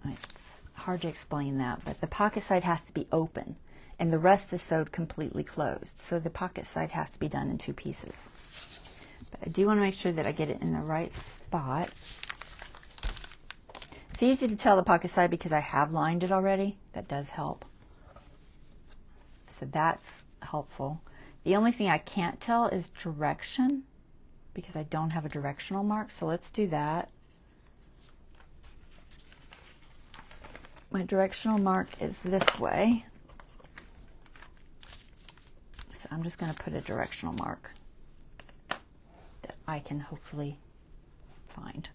It's hard to explain that, but the pocket side has to be open. and the rest is sewed completely closed. So the pocket side has to be done in 2 pieces. But I do want to make sure that I get it in the right spot. It's easy to tell the pocket side because I have lined it already. That does help. So that's helpful. The only thing I can't tell is direction because I don't have a directional mark. So let's do that. My directional mark is this way. So I'm just going to put a directional mark that I can hopefully find.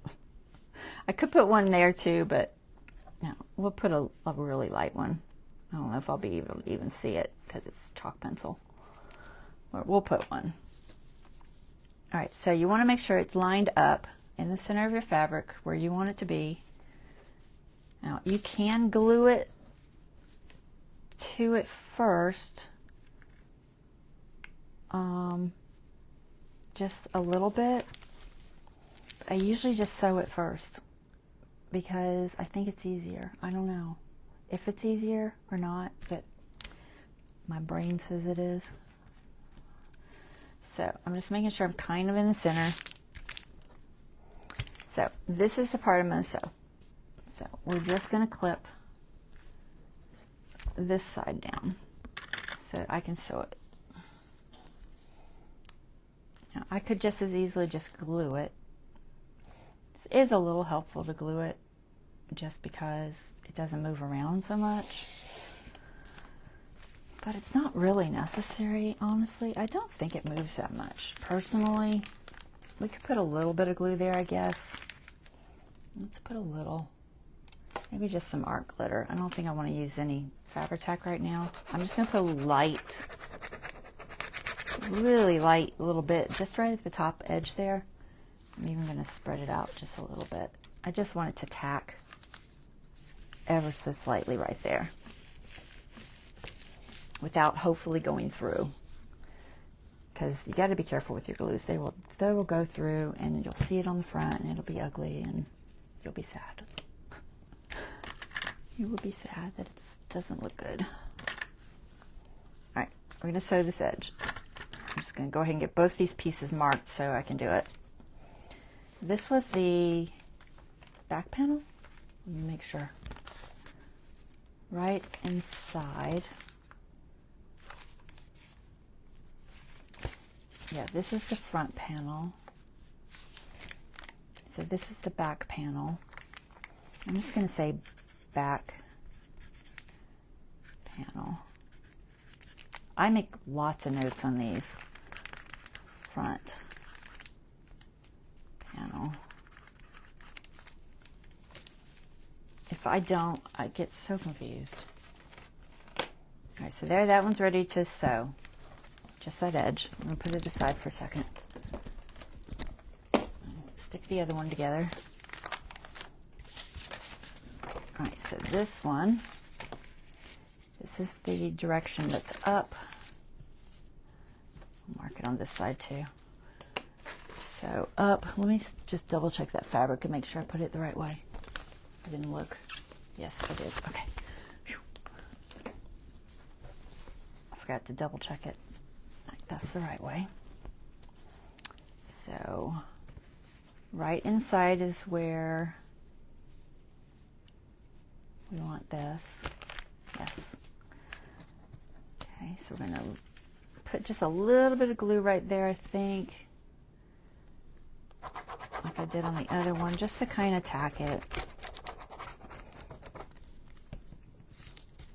I could put one there too, but no, we'll put a really light one. I don't know if I'll be able to even see it because it's chalk pencil. Or we'll put one. All right, so you want to make sure it's lined up in the center of your fabric where you want it to be. Now, you can glue it to it first, just a little bit. I usually just sew it first because I think it's easier. I don't know if it's easier or not, but my brain says it is. So I'm just making sure I'm kind of in the center. So this is the part I'm going to sew. So we're just going to clip this side down so I can sew it. Now, I could just as easily just glue it. It is a little helpful to glue it just because it doesn't move around so much. But it's not really necessary, honestly. I don't think it moves that much. Personally, we could put a little bit of glue there, I guess. Let's put a little. Maybe just some art glitter. I don't think I want to use any Fabri-Tac right now. I'm just going to put a light, really light little bit, just right at the top edge there. I'm even going to spread it out just a little bit. I just want it to tack ever so slightly right there without hopefully going through, because you got to be careful with your glues. They will go through and you'll see it on the front and it'll be ugly and you'll be sad. You will be sad that it doesn't look good. All right, we're going to sew this edge. I'm just going to go ahead and get both these pieces marked so I can do it. This was the back panel. Let me make sure. Right inside. Yeah, this is the front panel. So this is the back panel. I'm just going to say back panel. I make lots of notes on these. Front panel. If I don't, I get so confused. All right, so there, that one's ready to sew. Just that edge. I'm going to put it aside for a second. Stick the other one together. All right, so this one, this is the direction that's up. I'll mark it on this side too. So up, let me just double check that fabric and make sure I put it the right way. I didn't look. Yes, I did. Okay. Whew. I forgot to double check it. That's the right way. So right inside is where we want this. Yes. Okay, so we're going to put just a little bit of glue right there, I think, like I did on the other one, just to kind of tack it.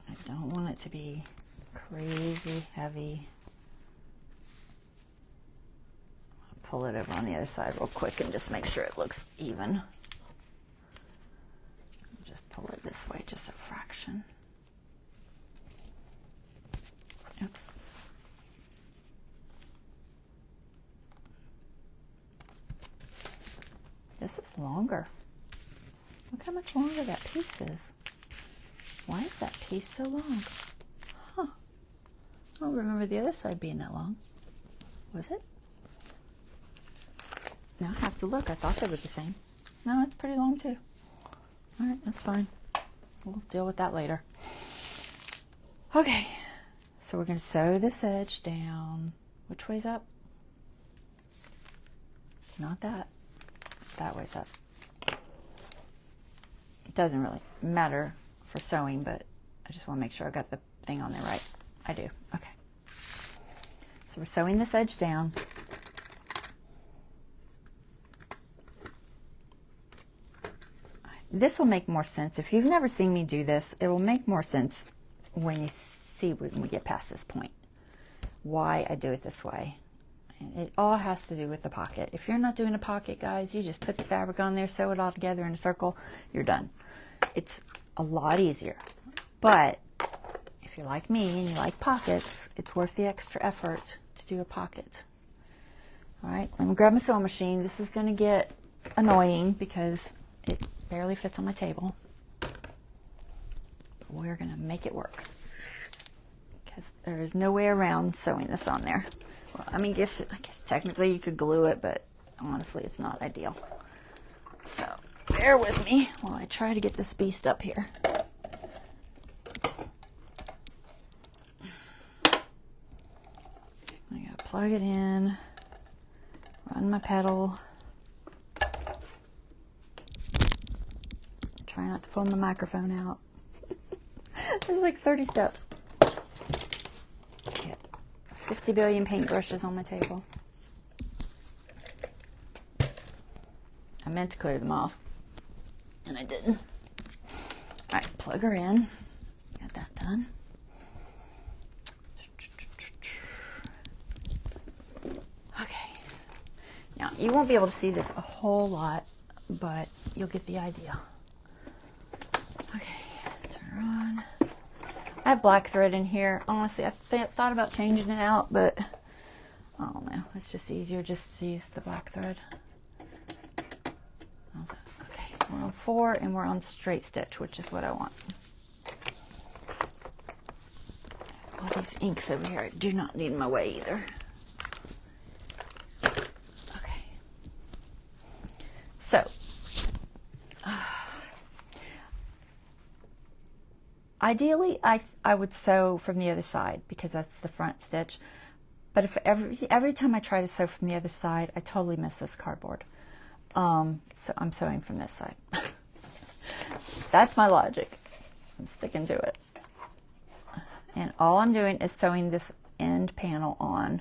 I don't want it to be crazy heavy. I'll pull it over on the other side real quick and just make sure it looks even. Just pull it this way, just a fraction. Oops. This is longer. Look how much longer that piece is. Why is that piece so long? Huh. I don't remember the other side being that long. Was it? Now I have to look. I thought they were the same. No, it's pretty long too. All right, that's fine. We'll deal with that later. Okay, So we're going to sew this edge down. Which way's up? Not that. That way's up. It doesn't really matter for sewing, but I just want to make sure I got the thing on there right. I do. Okay. So we're sewing this edge down. This will make more sense. If you've never seen me do this, it will make more sense when you see when we get past this point why I do it this way. And it all has to do with the pocket. If you're not doing a pocket, guys, you just put the fabric on there, sew it all together in a circle, you're done. It's a lot easier. But if you're like me and you like pockets, it's worth the extra effort to do a pocket. All right, let me grab my sewing machine. This is going to get annoying because it barely fits on my table. But we're going to make it work because there is no way around sewing this on there. Well, I mean, I guess technically you could glue it, but honestly, it's not ideal. So bear with me while I try to get this beast up here. I gotta plug it in, run my pedal, try not to pull my microphone out. There's like 30 steps. 50 billion paintbrushes on my table. I meant to clear them off, and I didn't. All right, plug her in. Got that done. Okay. Now, you won't be able to see this a whole lot, but you'll get the idea. Okay, turn her on. I have black thread in here. Honestly, I thought about changing it out, but I don't know. It's just easier just to use the black thread. Okay, we're on 4 and we're on straight stitch, which is what I want. All these inks over here I do not need in my way either. Okay. So, ideally, I would sew from the other side because that's the front stitch. But if every time I try to sew from the other side, I totally miss this cardboard. So I'm sewing from this side. That's my logic. I'm sticking to it. And all I'm doing is sewing this end panel on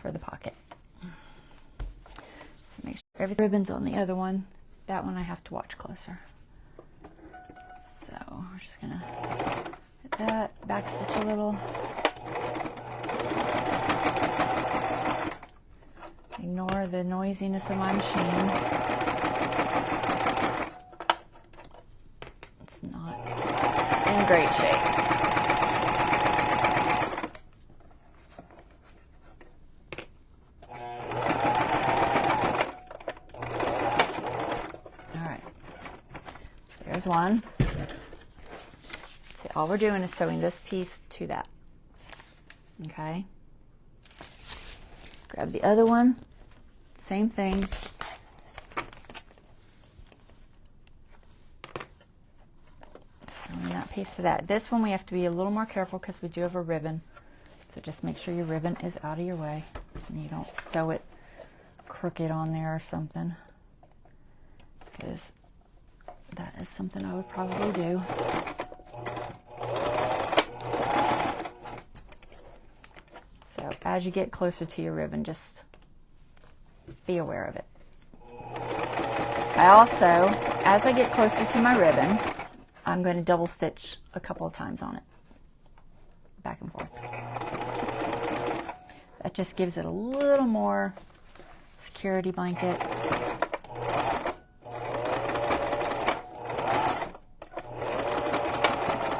for the pocket. So make sure every ribbon's on the other one. That one I have to watch closer. So we're just gonna hit that, back stitch a little. Ignore the noisiness of my machine. It's not in great shape. All right, there's one. See, all we're doing is sewing this piece to that. Okay. Grab the other one. Same thing. Sewing that piece to that. This one we have to be a little more careful because we do have a ribbon. So just make sure your ribbon is out of your way and you don't sew it crooked on there or something, because that is something I would probably do. So as you get closer to your ribbon, just be aware of it. I also, as I get closer to my ribbon, I'm going to double stitch a couple of times on it, back and forth. That just gives it a little more security blanket.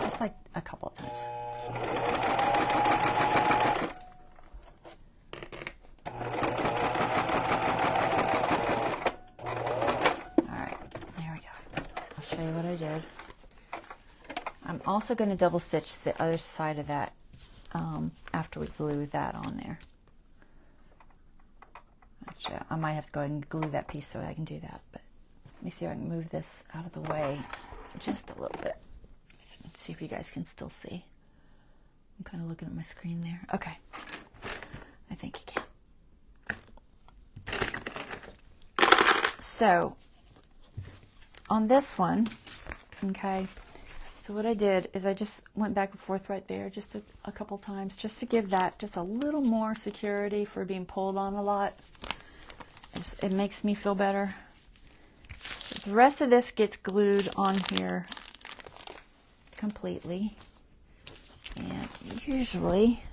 Just like a couple of times. What I did. I'm also going to double stitch the other side of that after we glue that on there. Which, I might have to go ahead and glue that piece so I can do that, but let me see if I can move this out of the way just a little bit. Let's see if you guys can still see. I'm kind of looking at my screen there. Okay. I think you can. So, on this one, okay, so what I did is I just went back and forth right there just a couple times just to give that just a little more security for being pulled on a lot. It makes me feel better. The rest of this gets glued on here completely. And usually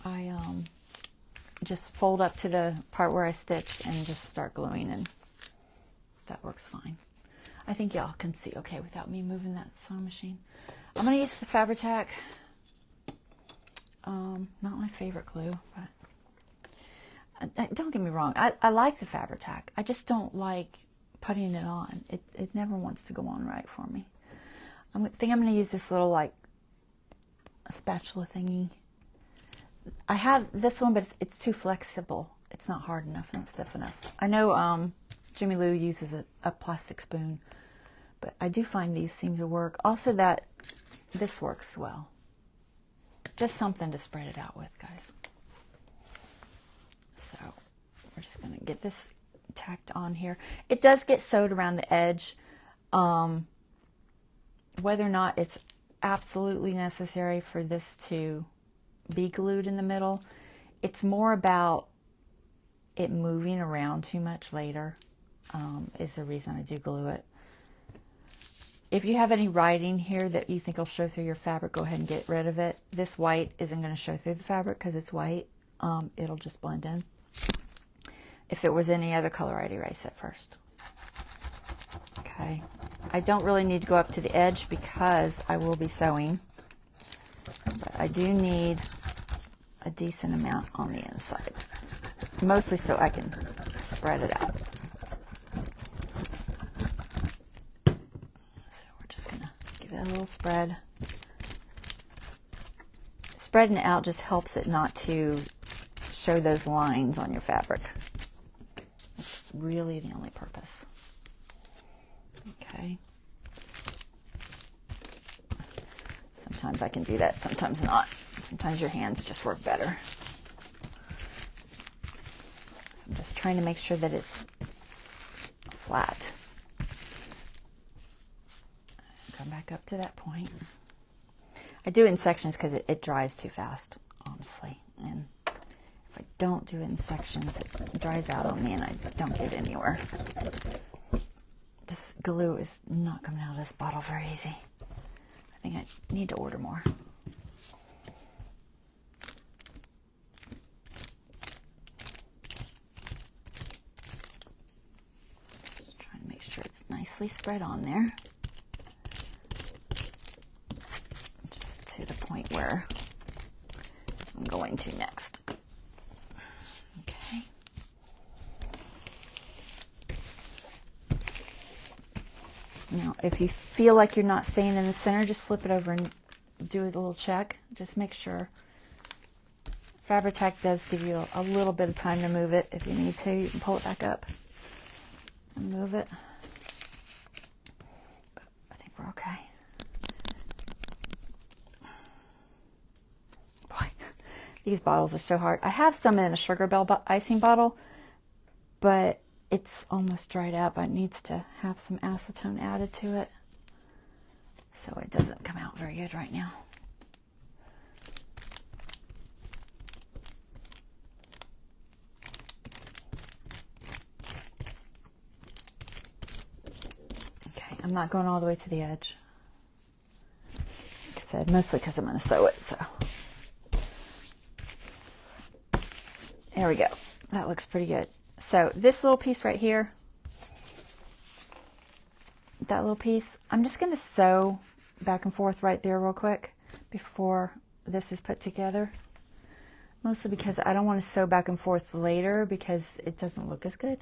I just fold up to the part where I stitched and just start gluing, and that works fine. I think y'all can see okay without me moving that sewing machine. I'm going to use the Fabri-Tac. Not my favorite glue, but don't get me wrong. I like the Fabri-Tac. I just don't like putting it on. It never wants to go on right for me. I think I'm going to use this little like spatula thingy. I have this one, but it's too flexible. It's not hard enough and stiff enough. I know Jimmy Lou uses a plastic spoon, but I do find these seem to work. Also, that this works well. Just something to spread it out with, guys. So we're just going to get this tacked on here. It does get sewed around the edge. Whether or not it's absolutely necessary for this to be glued in the middle, it's more about it moving around too much later is the reason I do glue it. If you have any writing here that you think will show through your fabric, go ahead and get rid of it. This white isn't going to show through the fabric because it's white. It'll just blend in. If it was any other color, I'd erase it first. Okay. I don't really need to go up to the edge because I will be sewing. But I do need a decent amount on the inside. Mostly so I can spread it out. So we're just going to give it a little spread. Spreading it out just helps it not to show those lines on your fabric. It's really the only purpose. Okay. Sometimes I can do that, sometimes not. Sometimes your hands just work better. So I'm just trying to make sure that it's flat. Come back up to that point. I do it in sections because it dries too fast, honestly. And if I don't do it in sections, it dries out on me and I don't get anywhere. This glue is not coming out of this bottle very easy. I think I need to order more. Just trying to make sure it's nicely spread on there. Just to the point where I'm going to next. Okay. Now, if you feel like you're not staying in the center, just flip it over and do a little check. Just make sure. Fabri-Tac does give you a little bit of time to move it. If you need to, you can pull it back up and move it. But I think we're okay. Boy, these bottles are so hard. I have some in a Sugar Bell icing bottle, but it's almost dried up. It needs to have some acetone added to it, so it doesn't come out very good right now. Okay, I'm not going all the way to the edge. Like I said, mostly because I'm going to sew it, so. There we go. That looks pretty good. So this little piece right here, that little piece, I'm just going to sew back and forth right there real quick before this is put together. Mostly because I don't want to sew back and forth later because it doesn't look as good.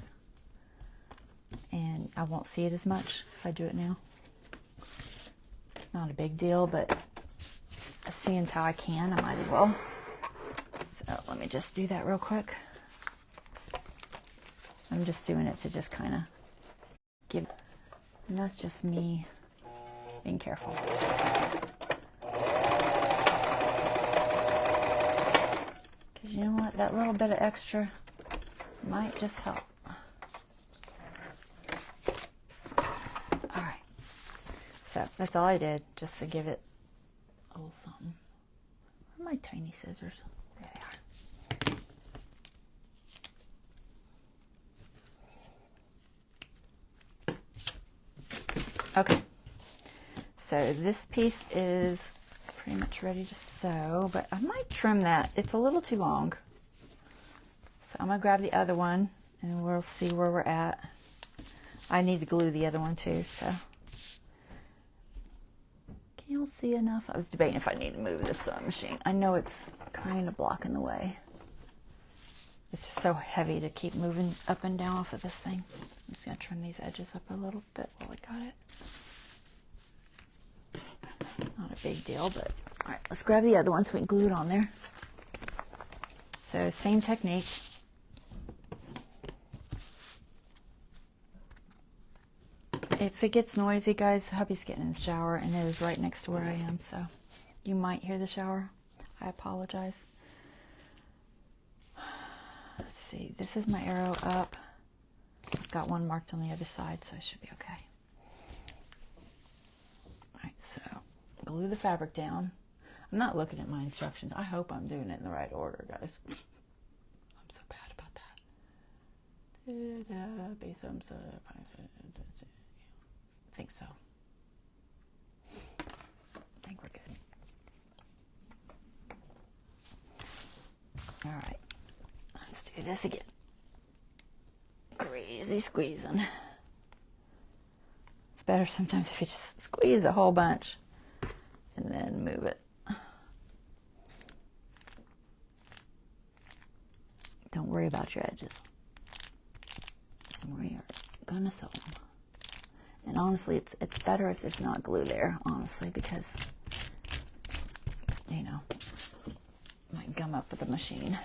And I won't see it as much if I do it now. Not a big deal, but seeing how I can, I might as well. So let me just do that real quick. I'm just doing it to just kind of give, and that's just me being careful. Because you know what? That little bit of extra might just help. Alright. So, that's all I did, just to give it a little something. Where are my tiny scissors? There they are. Okay, so this piece is pretty much ready to sew, but I might trim that. It's a little too long. So I'm going to grab the other one, and we'll see where we're at. I need to glue the other one too, so. Can you all see enough? I was debating if I need to move this sewing machine. I know it's kind of blocking the way. It's just so heavy to keep moving up and down off of this thing. I'm just going to trim these edges up a little bit while I got it. Not a big deal, but all right, let's grab the other one so we can glue it on there. So same technique. If it gets noisy, guys, hubby's getting in the shower, and it is right next to where I am, so you might hear the shower. I apologize. Let's see, this is my arrow up. I've got one marked on the other side, so I should be okay. Alright, so glue the fabric down. I'm not looking at my instructions. I hope I'm doing it in the right order, guys. I'm so bad about that. Base I think so. I think we're good. Alright. Let's do this again. Crazy squeezing. It's better sometimes if you just squeeze a whole bunch and then move it. Don't worry about your edges. We are gonna sew them. And honestly, it's better if there's not glue there, honestly, because, you know, it might gum up with the machine.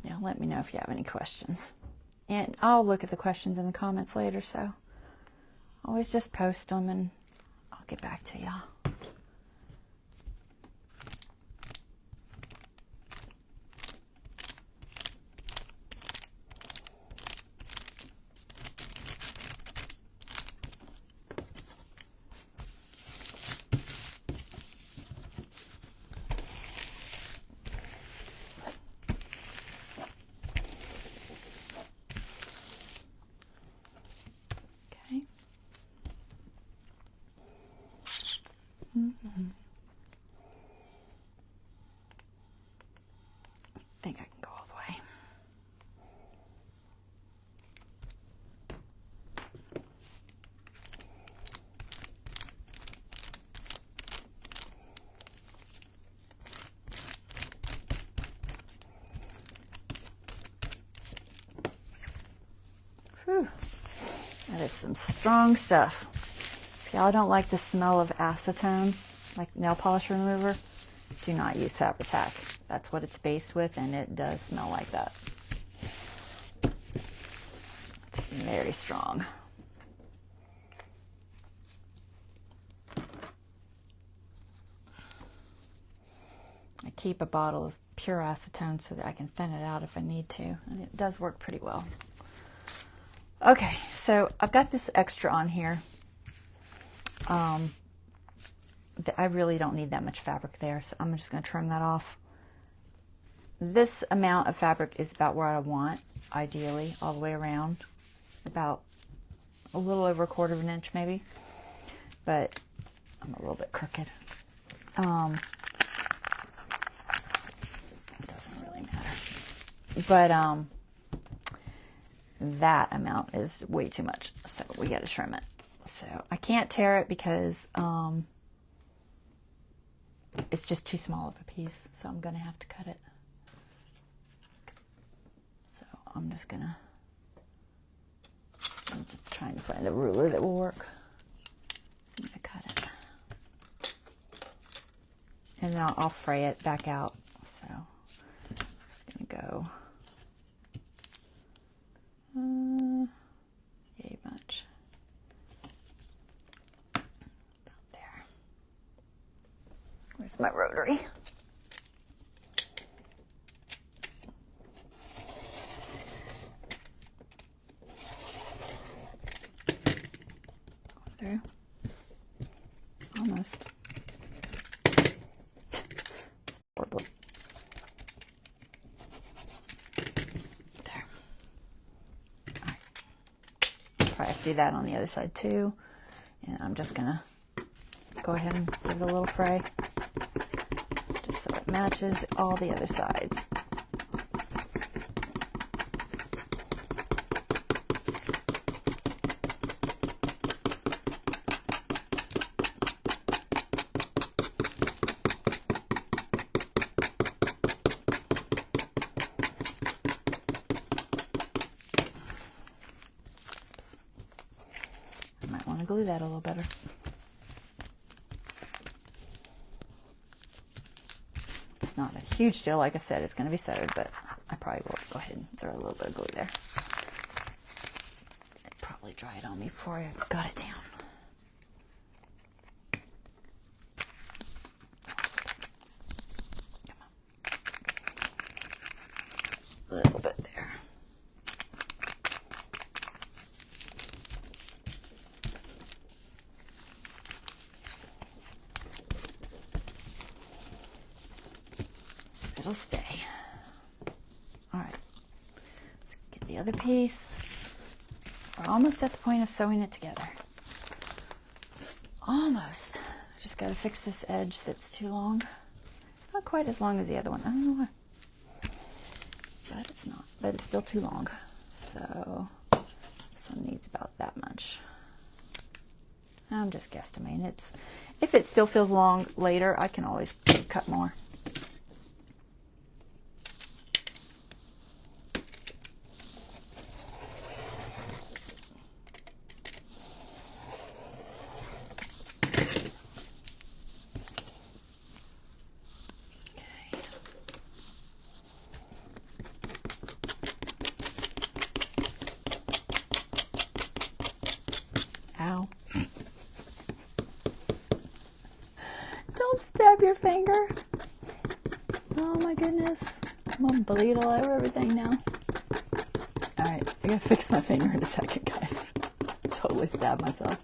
Yeah, let me know if you have any questions. And I'll look at the questions in the comments later, so always just post them and I'll get back to y'all. I think I can go all the way. Whew. That is some strong stuff. If y'all don't like the smell of acetone, like nail polish remover, do not use Fabri-Tac. That's what it's based with, and it does smell like that. It's very strong. I keep a bottle of pure acetone so that I can thin it out if I need to, and it does work pretty well. Okay, so I've got this extra on here. I really don't need that much fabric there, so I'm just going to trim that off. This amount of fabric is about where I want, ideally, all the way around. About a little over 1/4 of an inch, maybe. But I'm a little bit crooked. It doesn't really matter. But that amount is way too much, so we got to trim it. So I can't tear it because it's just too small of a piece, so I'm going to have to cut it. So I'm just trying to find a ruler that will work. I'll fray it back out. So I'm just going to go yay much. About there. Where's my rotary? Through. Almost. Horrible. There. Alright. Probably have to do that on the other side too. And I'm just gonna go ahead and give it a little fray. Just so it matches all the other sides. Glue that a little better. It's not a huge deal, like I said, it's going to be sewed, but I probably will go ahead and throw a little bit of glue there. It probably dried on me before I got it down. Come on. A little bit there. It'll stay. All right, let's get the other piece. We're almost at the point of sewing it together. Almost. Just got to fix this edge that's too long. It's not quite as long as the other one. I don't know why. But it's not. But it's still too long. So this one needs about that much. I'm just guesstimating. If it still feels long later, I can always cut more. Ow. Don't stab your finger. Oh my goodness. I'm gonna bleed all over everything now. Alright, I gotta fix my finger in a second, guys. Totally stabbed myself.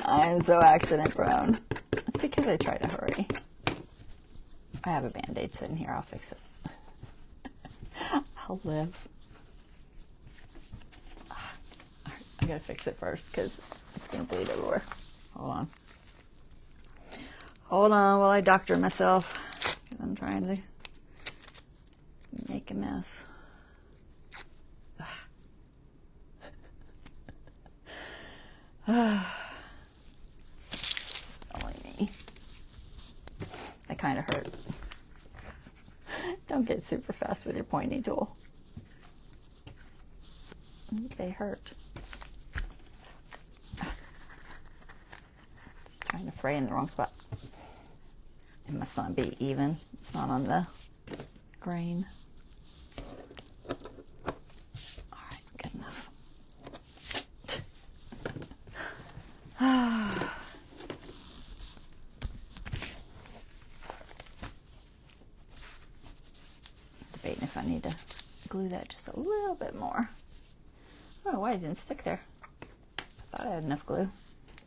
I am so accident prone. It's because I try to hurry. I have a band-aid sitting here. I'll fix it. I'll live. I gotta fix it first because it's gonna bleed everywhere. Hold on. Hold on while I doctor myself because I'm trying to make a mess. Only me. That kind of hurt. Don't get super fast with your pointy tool. They hurt. It's trying to fray in the wrong spot. It must not be even. It's not on the grain. Alright, good enough. Debating if I need to glue that just a little bit more. I don't know why it didn't stick there. I thought I had enough glue.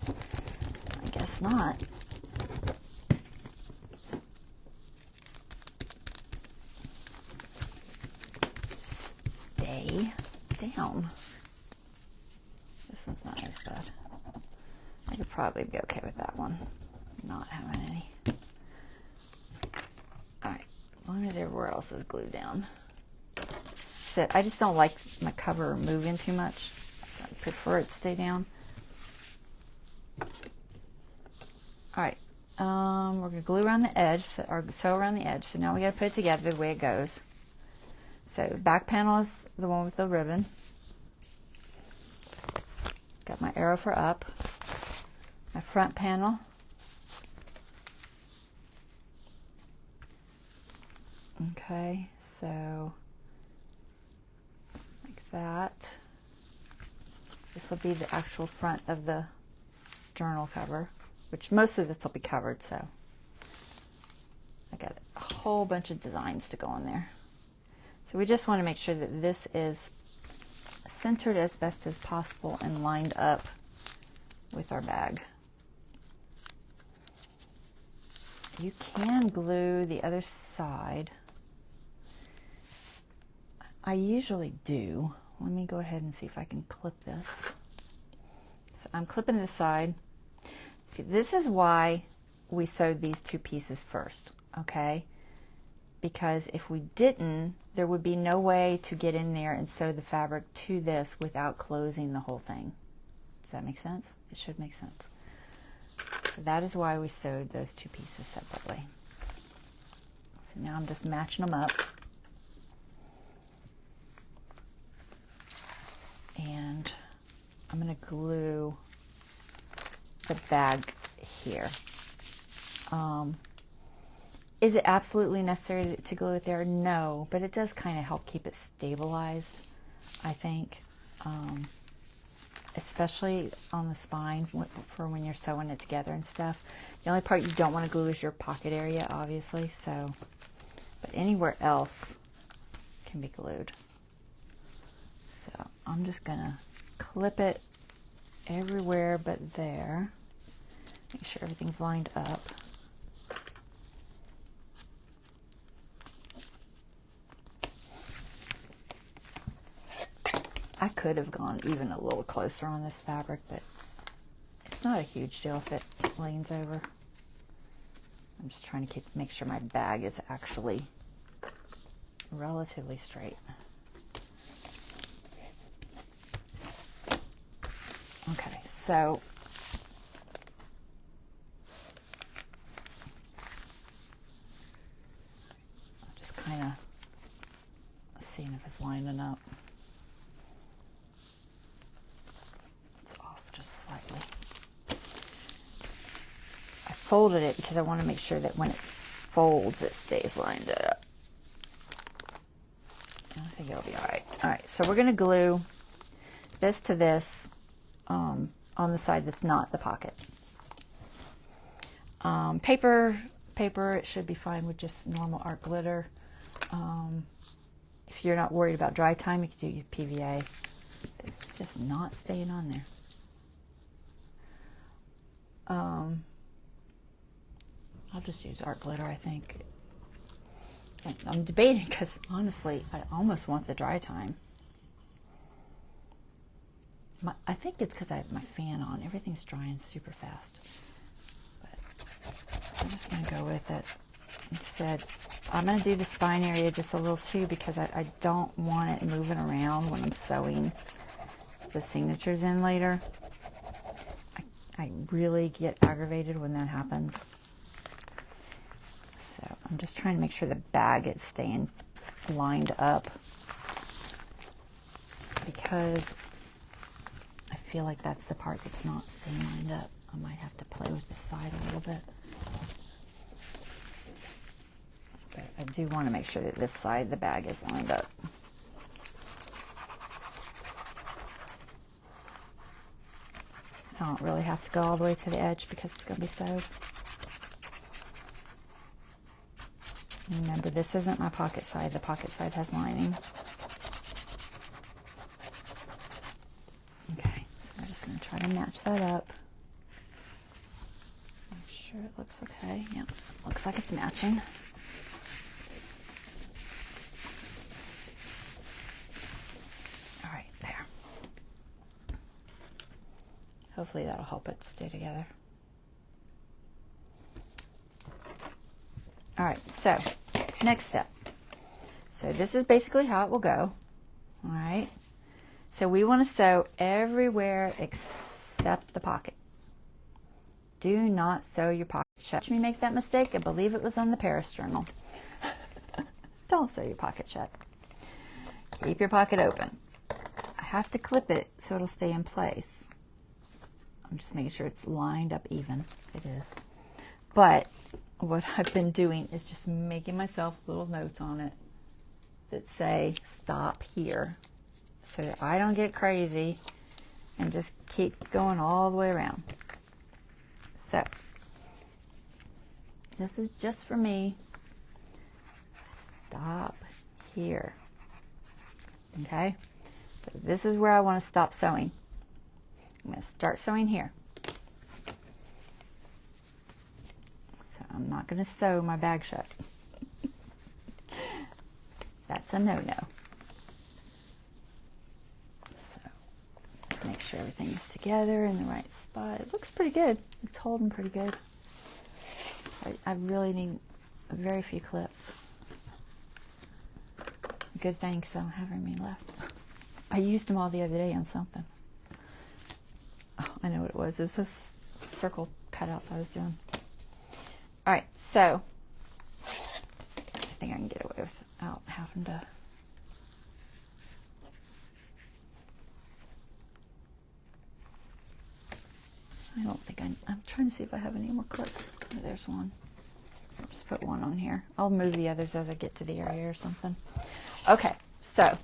I guess not. Stay down. This one's not as bad. I could probably be okay with that one. Not having any. Alright, as long as everywhere else is glued down. So I just don't like my cover moving too much. So I prefer it to stay down. Alright, we're going to glue around the edge, or sew around the edge. So now we got to put it together the way it goes. So back panel is the one with the ribbon. Got my arrow for up. My front panel Okay, so like that. This will be the actual front of the journal cover, which most of this will be covered, so I got a whole bunch of designs to go on there. So we just want to make sure that this is centered as best as possible and lined up with our bag. You can glue the other side. I usually do. Let me go ahead and see if I can clip this. So I'm clipping this side. See, this is why we sewed these two pieces first, okay? Because if we didn't, there would be no way to get in there and sew the fabric to this without closing the whole thing. Does that make sense? It should make sense. So that is why we sewed those two pieces separately. So now I'm just matching them up. And I'm going to glue the bag here. Is it absolutely necessary to glue it there? No, but it does kind of help keep it stabilized, I think. Especially on the spine for when you're sewing it together and stuff. The only part you don't want to glue is your pocket area, obviously, so, but anywhere else can be glued. So I'm just gonna clip it everywhere but there. Make sure everything's lined up. I could have gone even a little closer on this fabric, but it's not a huge deal if it leans over. I'm just trying to make sure my bag is actually relatively straight. Okay, so I'm just kind of seeing if it's lining up. It's off just slightly. I folded it because I want to make sure that when it folds, it stays lined up. I think it'll be all right. All right, so we're going to glue this to this on the side that's not the pocket. Paper, it should be fine with just normal art glitter. If you're not worried about dry time, you can do your PVA. It's just not staying on there. I'll just use art glitter, I think. And I'm debating because honestly, I almost want the dry time. I think it's because I have my fan on. Everything's drying super fast. But I'm just going to go with it. Like I said, I'm going to do the spine area just a little too because I don't want it moving around when I'm sewing the signatures in later. I really get aggravated when that happens. So I'm just trying to make sure the bag is staying lined up because I feel like that's the part that's not staying lined up. I might have to play with this side a little bit. But I do want to make sure that this side of the bag is lined up. I don't really have to go all the way to the edge because it's going to be sewed. Remember, this isn't my pocket side. The pocket side has lining. Okay, so I'm just going to try to match that up. Make sure it looks okay. Yep, looks like it's matching. All right, there. Hopefully that'll help it stay together. All right, so next step. So this is basically how it will go. All right. So we want to sew everywhere except the pocket. Do not sew your pocket shut. Watch me make that mistake. I believe it was on the Paris journal. Don't sew your pocket shut. Keep your pocket open. I have to clip it so it'll stay in place. I'm just making sure it's lined up even. It is. But what I've been doing is just making myself little notes on it that say stop here, so that I don't get crazy and just keep going all the way around. So this is just for me. Stop here. Okay, so this is where I want to stop sewing. I'm going to start sewing here. So I'm not going to sew my bag shut. That's a no-no. So make sure everything's together in the right spot. It looks pretty good. It's holding pretty good. I really need very few clips. Good thing, because I don't have any left. I used them all the other day on something. Oh, I know what it was. It was this circle cutouts I was doing. All right, so I think I can get away without having to. I don't think I'm trying to see if I have any more clips. Oh, there's one. I'll just put one on here. I'll move the others as I get to the area or something. Okay, so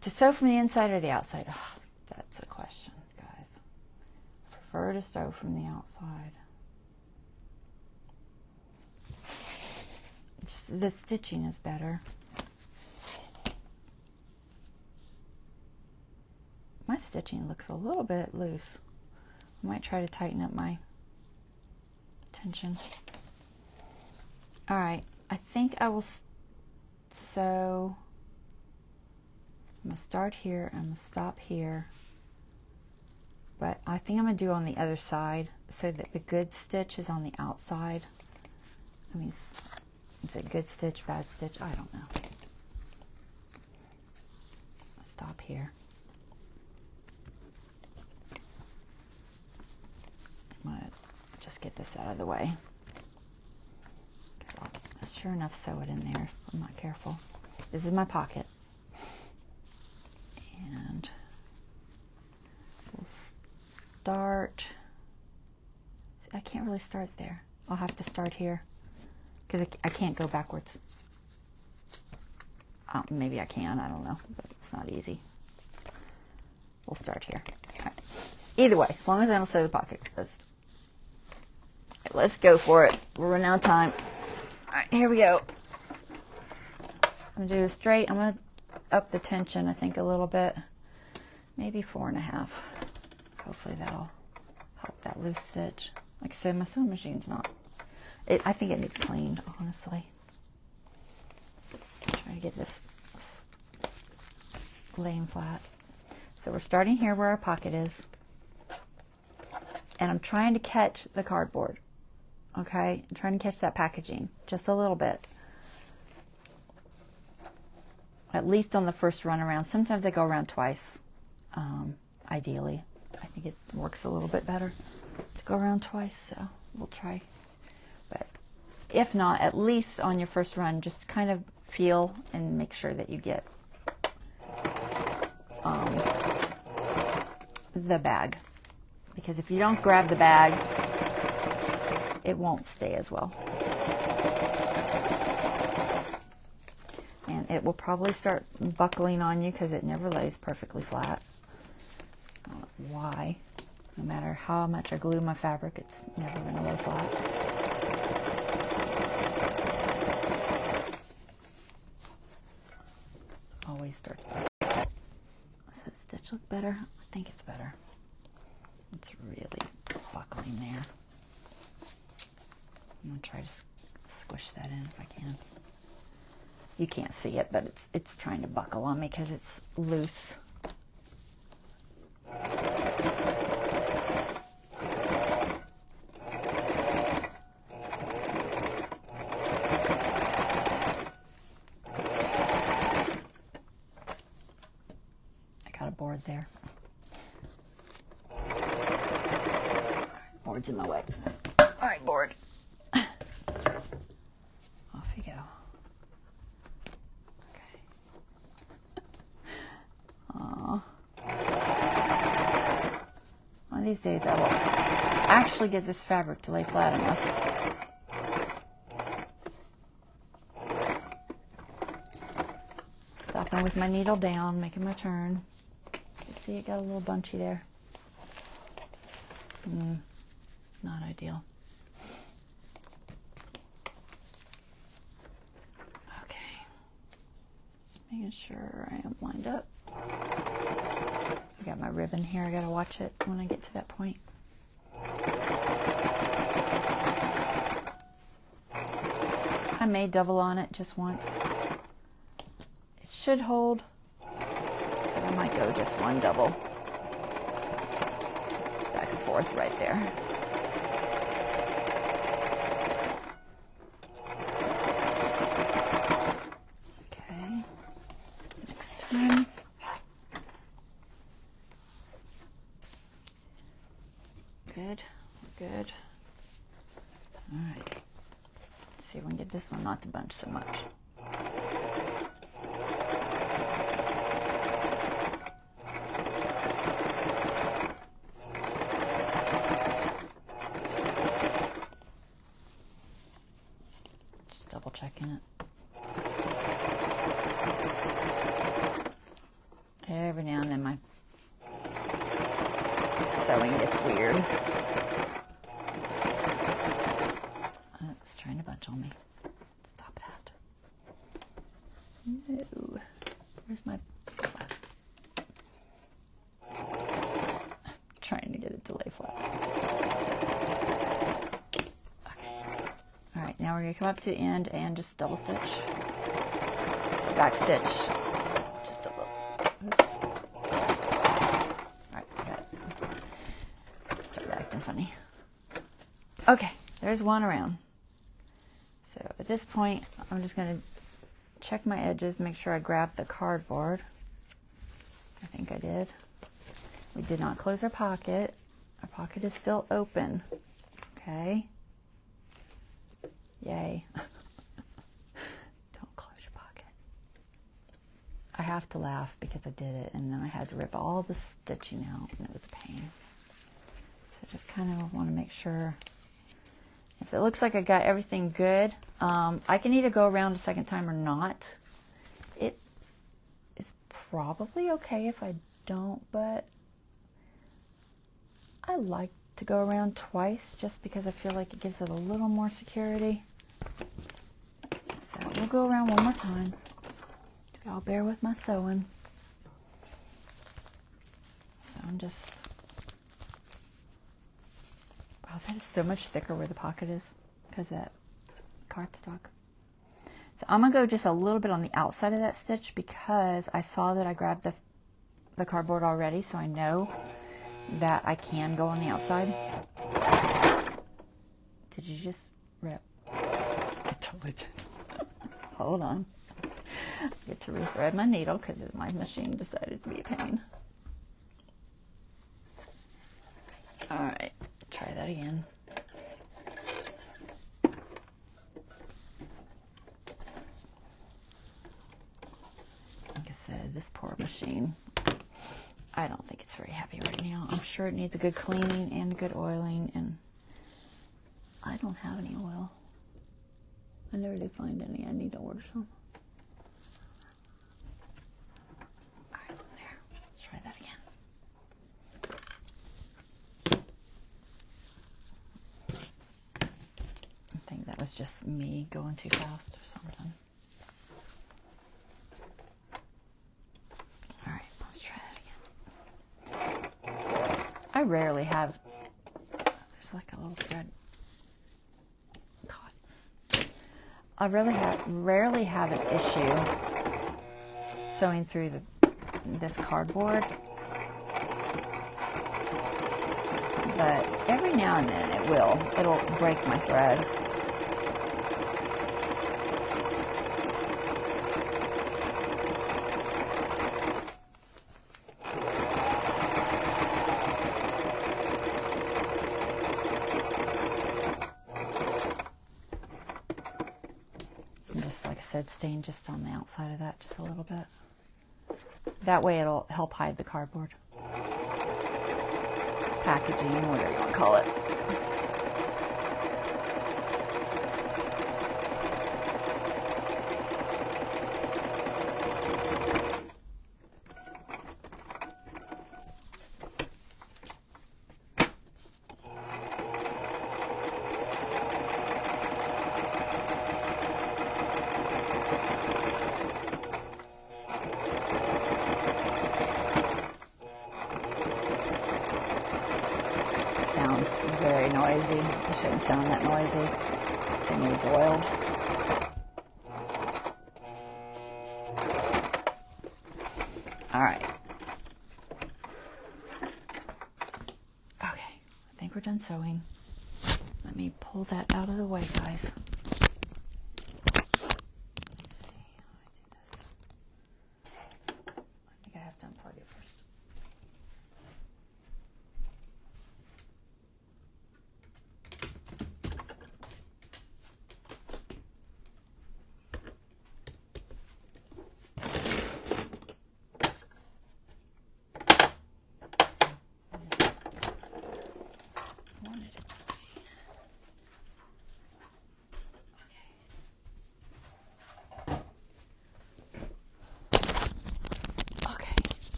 to sew from the inside or the outside? Oh, that's a question, guys. I prefer to sew from the outside. Just, the stitching is better. My stitching looks a little bit loose. I might try to tighten up my tension. All right, I think I will sew. I'm gonna start here, I'm gonna stop here, but I think I'm gonna do on the other side so that the good stitch is on the outside. I mean, is it good stitch, bad stitch? I don't know. Stop here. I'm gonna just get this out of the way. I'll sure enough sew it in there if I'm not careful. This is my pocket. And we'll start. See, I can't really start there. I'll have to start here because I can't go backwards. Maybe I can, I don't know, but it's not easy. We'll start here. All right. Either way, as long as I don't sew the pocket closed. Right, let's go for it. We're running out of time. All right, here we go. I'm gonna do a straight. I'm gonna up the tension, I think, a little bit. Maybe 4.5. Hopefully that'll help that loose stitch. Like I said, my sewing machine's not. I think it needs cleaned, honestly. Try to get this laying flat. So we're starting here where our pocket is. And I'm trying to catch the cardboard. Okay? I'm trying to catch that packaging just a little bit. At least on the first run around. Sometimes I go around twice, ideally. I think it works a little bit better to go around twice, so we'll try. But if not, at least on your first run, just kind of feel and make sure that you get the bag. Because if you don't grab the bag, it won't stay as well. And it will probably start buckling on you because it never lays perfectly flat. I don't know why. No matter how much I glue my fabric, it's never going to lay flat. Always starts better. Does that stitch look better? I think it's better. It's really buckling there. I'm going to try to squish that in if I can. You can't see it, but it's trying to buckle on me because it's loose. I got a board there. Board's in my way. All right, board. Off you go. One of these days I will actually get this fabric to lay flat enough. Stopping with my needle down, making my turn. You see it got a little bunchy there. Not ideal. Okay. Just making sure I am lined up. I got my ribbon here. I gotta watch it when I get to that point. I may double on it just once. It should hold, but I might go just one double. Just back and forth right there. Okay, next time. Good, good. All right. Let's see if we can get this one not to bunch so much. Just double checking it. Every now and then my sewing gets weird. It's trying to bunch on me. Stop that. No. Where's my flat? Trying to get it to lay flat. Okay. Alright, now we're going to come up to the end and just double stitch. Back stitch. Just a little. Oops. Alright, got it. Start acting funny. Okay, there's one around. So at this point, I'm just going to check my edges, make sure I grab the cardboard. I think I did. We did not close our pocket. Our pocket is still open. Okay. Yay. Don't close your pocket. I have to laugh because I did it and then I had to rip all the stitching out and it was a pain. So just kind of want to make sure. If it looks like I got everything good, I can either go around a second time or not. It is probably okay if I don't, but I like to go around twice just because I feel like it gives it a little more security. So we'll go around one more time. Y'all bear with my sewing. So I'm just... Wow, that is so much thicker where the pocket is because of that cardstock. So I'm going to go just a little bit on the outside of that stitch because I saw that I grabbed the cardboard already, so I know that I can go on the outside. Did you just rip? I totally did. Hold on. I get to rethread my needle because my machine decided to be a pain. Alright, try that again. Like I said, this poor machine, I don't think it's very happy right now. I'm sure it needs a good cleaning and a good oiling, and I don't have any oil. I never did find any. I need to order some. Alright, there. Let's try that again. I think that was just me going too fast or something. Alright, let's try that again. I rarely have, there's like a little thread caught. I rarely have an issue sewing through this cardboard, but every now and then it'll break my thread. Like I said, stain just on the outside of that, just a little bit. That way it'll help hide the cardboard. packaging, whatever you want to call it. Sounds very noisy. It shouldn't sound that noisy. It needs oiled. All right. Okay, I think we're done sewing. Let me pull that out of the way, guys. Let's see how I do this. I think I have to unplug it first.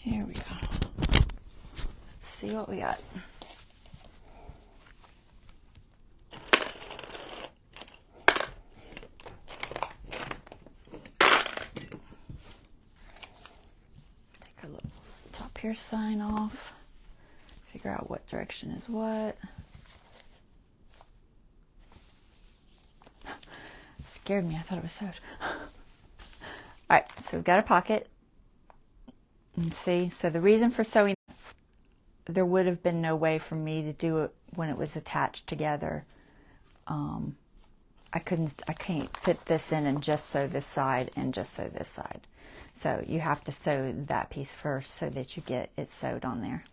Here we go. Let's see what we got. Take our little top here sign off. Figure out what direction is what. Scared me. I thought it was sewed. Alright, so we've got a pocket. And see, so the reason for sewing, there would have been no way for me to do it when it was attached together. I can't fit this in and just sew this side and just sew this side. So you have to sew that piece first so that you get it sewed on there.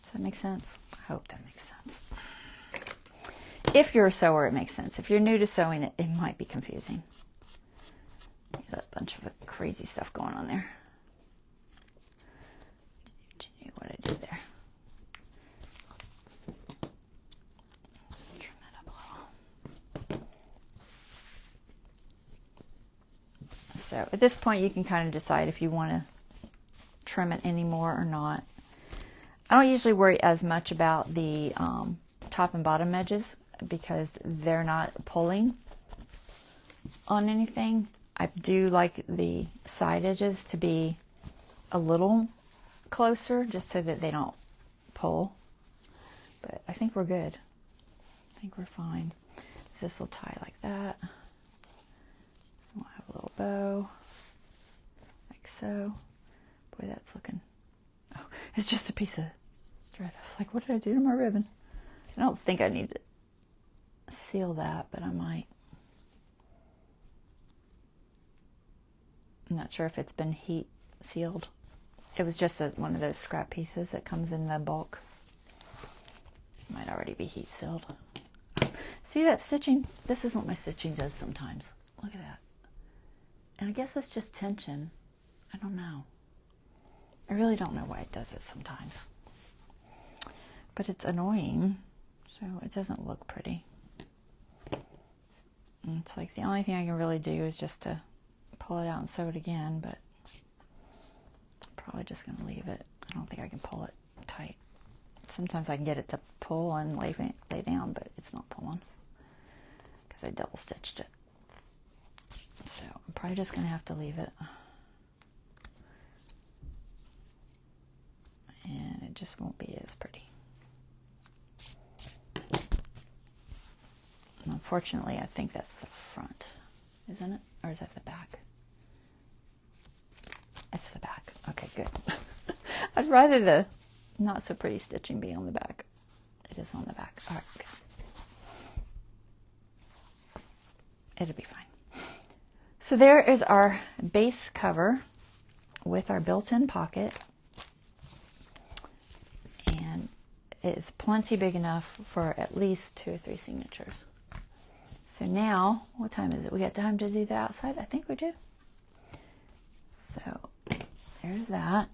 Does that make sense? I hope that makes sense. If you're a sewer, it makes sense. If you're new to sewing, it might be confusing. You got a bunch of crazy stuff going on there. What I did there. Just trim that up a little. So at this point you can kind of decide if you want to trim it anymore or not. I don't usually worry as much about the top and bottom edges because they're not pulling on anything. I do like the side edges to be a little closer just so that they don't pull, but I think we're good. I think we're fine. This will tie like that. We'll have a little bow like so. Boy, that's looking, oh, it's just a piece of thread. I was like, what did I do to my ribbon? I don't think I need to seal that, but I might. I'm not sure if it's been heat sealed. It was just one of those scrap pieces that comes in the bulk. It might already be heat sealed. See that stitching? This is what my stitching does sometimes. Look at that. And I guess it's just tension. I don't know. I really don't know why it does it sometimes. But it's annoying, so it doesn't look pretty. And it's like the only thing I can really do is just to pull it out and sew it again, but probably just going to leave it. I don't think I can pull it tight. Sometimes I can get it to pull and lay down, but it's not pulling because I double stitched it. So I'm probably just going to have to leave it. And it just won't be as pretty. And unfortunately, I think that's the front, isn't it? Or is that the back? It's the back. Okay, good. I'd rather the not so pretty stitching be on the back. It is on the back. All right, good. It'll be fine. So there is our base cover with our built-in pocket. And it's plenty big enough for at least 2 or 3 signatures. So now, what time is it? We got time to do the outside? I think we do. So there's that.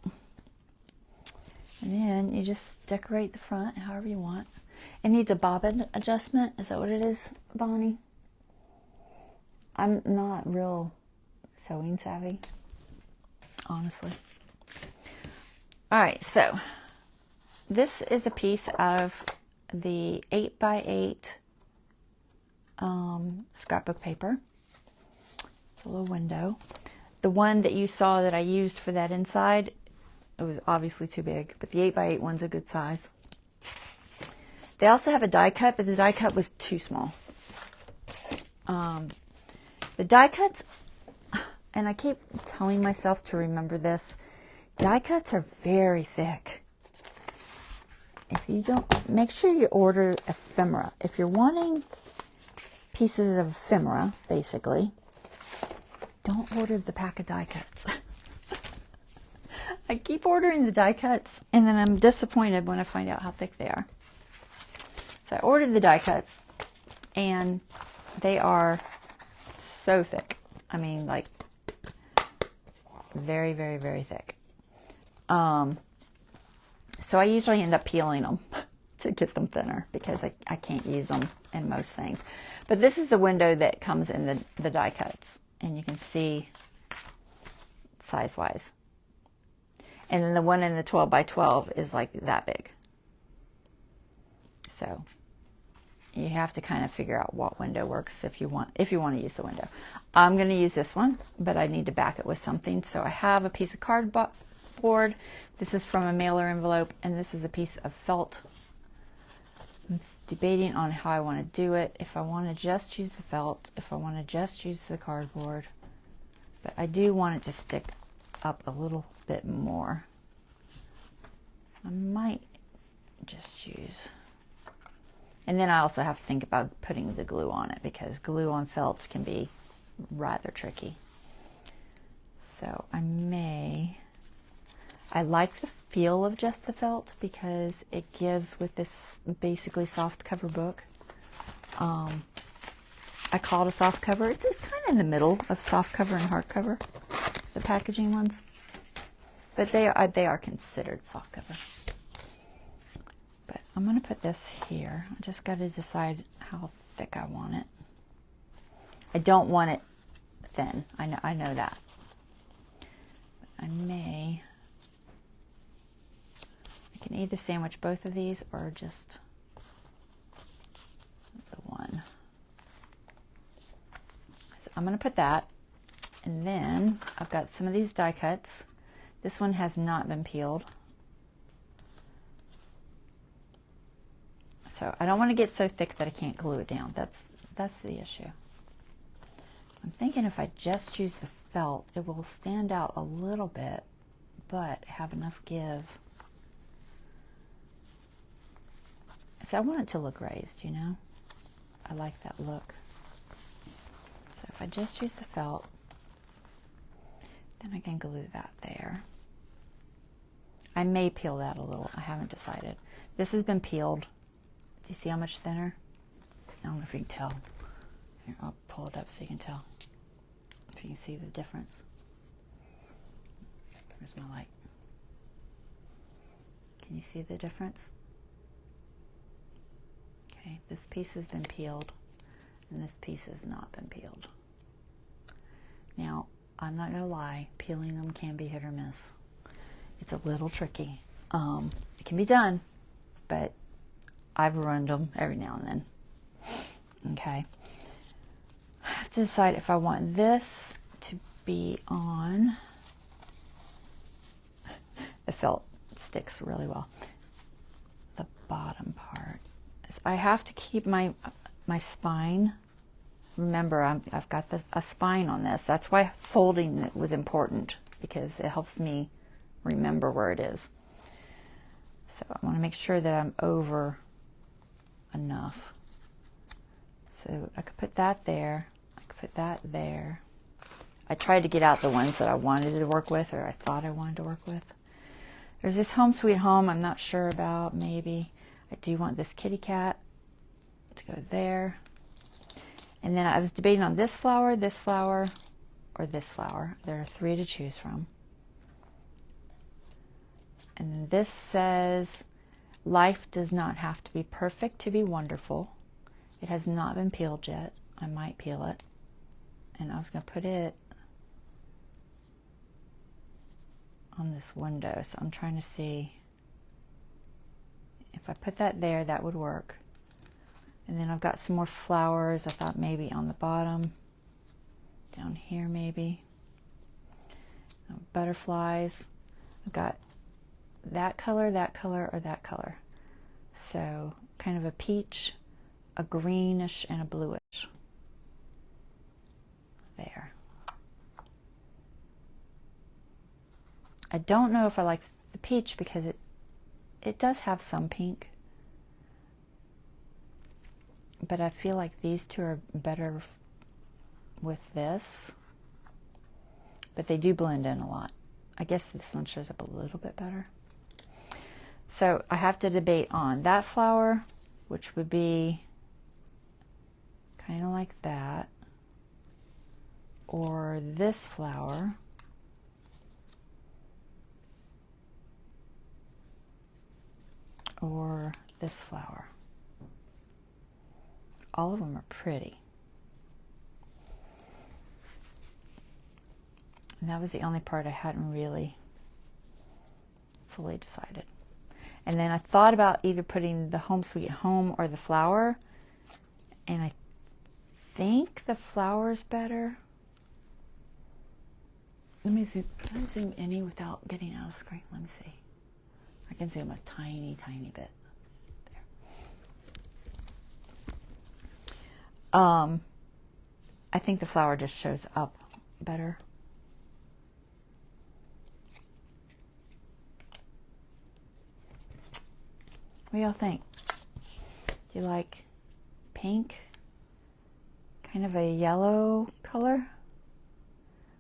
And then you just decorate the front however you want. It needs a bobbin adjustment. Is that what it is, Bonnie? I'm not real sewing savvy, honestly. All right, so this is a piece out of the 8x8 scrapbook paper. It's a little window. The one that you saw that I used for that inside, it was obviously too big, but the 8x8 one's a good size. They also have a die cut, but the die cut was too small. The die cuts, and I keep telling myself to remember this, die cuts are very thick. If you don't, make sure you order ephemera. If you're wanting pieces of ephemera, basically, don't order the pack of die cuts. I keep ordering the die cuts, and then I'm disappointed when I find out how thick they are. So I ordered the die cuts, and they are so thick. I mean, like, very, very, very thick. So I usually end up peeling them to get them thinner because I can't use them in most things. But this is the window that comes in the die cuts, and you can see size-wise. And then the one in the 12x12 is like that big. So you have to kind of figure out what window works if you want to use the window. I'm going to use this one, but I need to back it with something. So I have a piece of cardboard. This is from a mailer envelope, and this is a piece of felt. I'm debating on how I want to do it. If I want to just use the felt, if I want to just use the cardboard. But I do want it to stick up a little bit more. I might just use, and then I also have to think about putting the glue on it because glue on felt can be rather tricky. So I like the feel of just the felt because it gives with this basically soft cover book. I call it a soft cover. It's kind of in the middle of soft cover and hardcover, the packaging ones. But they are considered soft cover. But I'm going to put this here. I just got to decide how thick I want it. I don't want it thin. I know that. But I can either sandwich both of these or just the one. So I'm going to put that. And then I've got some of these die cuts. This one has not been peeled. So I don't want to get so thick that I can't glue it down. That's the issue. I'm thinking if I just use the felt, it will stand out a little bit, but have enough give. So I want it to look raised, you know? I like that look. So if I just use the felt, then I can glue that there. I may peel that a little. I haven't decided. This has been peeled. Do you see how much thinner? I don't know if you can tell. Here, I'll pull it up so you can tell. If you can see the difference. Where's my light? Can you see the difference? Okay, this piece has been peeled, and this piece has not been peeled. Now, I'm not going to lie, peeling them can be hit or miss. It's a little tricky. It can be done, but I've ruined them every now and then. Okay. I have to decide if I want this to be on. The felt sticks really well. The bottom part. I have to keep my spine. Remember, I've got a spine on this. That's why folding it was important, because it helps me remember where it is. So I want to make sure that I'm over enough. So I could put that there. I could put that there. I tried to get out the ones that I wanted to work with, or I thought I wanted to work with. There's this Home Sweet Home I'm not sure about, maybe. I do want this kitty cat to go there. And then I was debating on this flower, or this flower. There are 3 to choose from. And this says, life does not have to be perfect to be wonderful. It has not been peeled yet. I might peel it. And I was going to put it on this window. So I'm trying to see if I put that there, that would work. And then I've got some more flowers. I thought maybe on the bottom, down here maybe. Butterflies. I've got that color, or that color. So kind of a peach, a greenish, and a bluish. There. I don't know if I like the peach because it does have some pink. But I feel like these two are better with this. But they do blend in a lot. I guess this one shows up a little bit better. So I have to debate on that flower, which would be kind of like that, or this flower, or this flower. All of them are pretty. And that was the only part I hadn't really fully decided. And then I thought about either putting the Home Sweet Home or the flower. And I think the flower's better. Let me zoom. Can I zoom any without getting out of screen? Let me see. I can zoom a tiny, tiny bit. There. I think the flower just shows up better. What do y'all think? Do you like pink? Kind of a yellow color,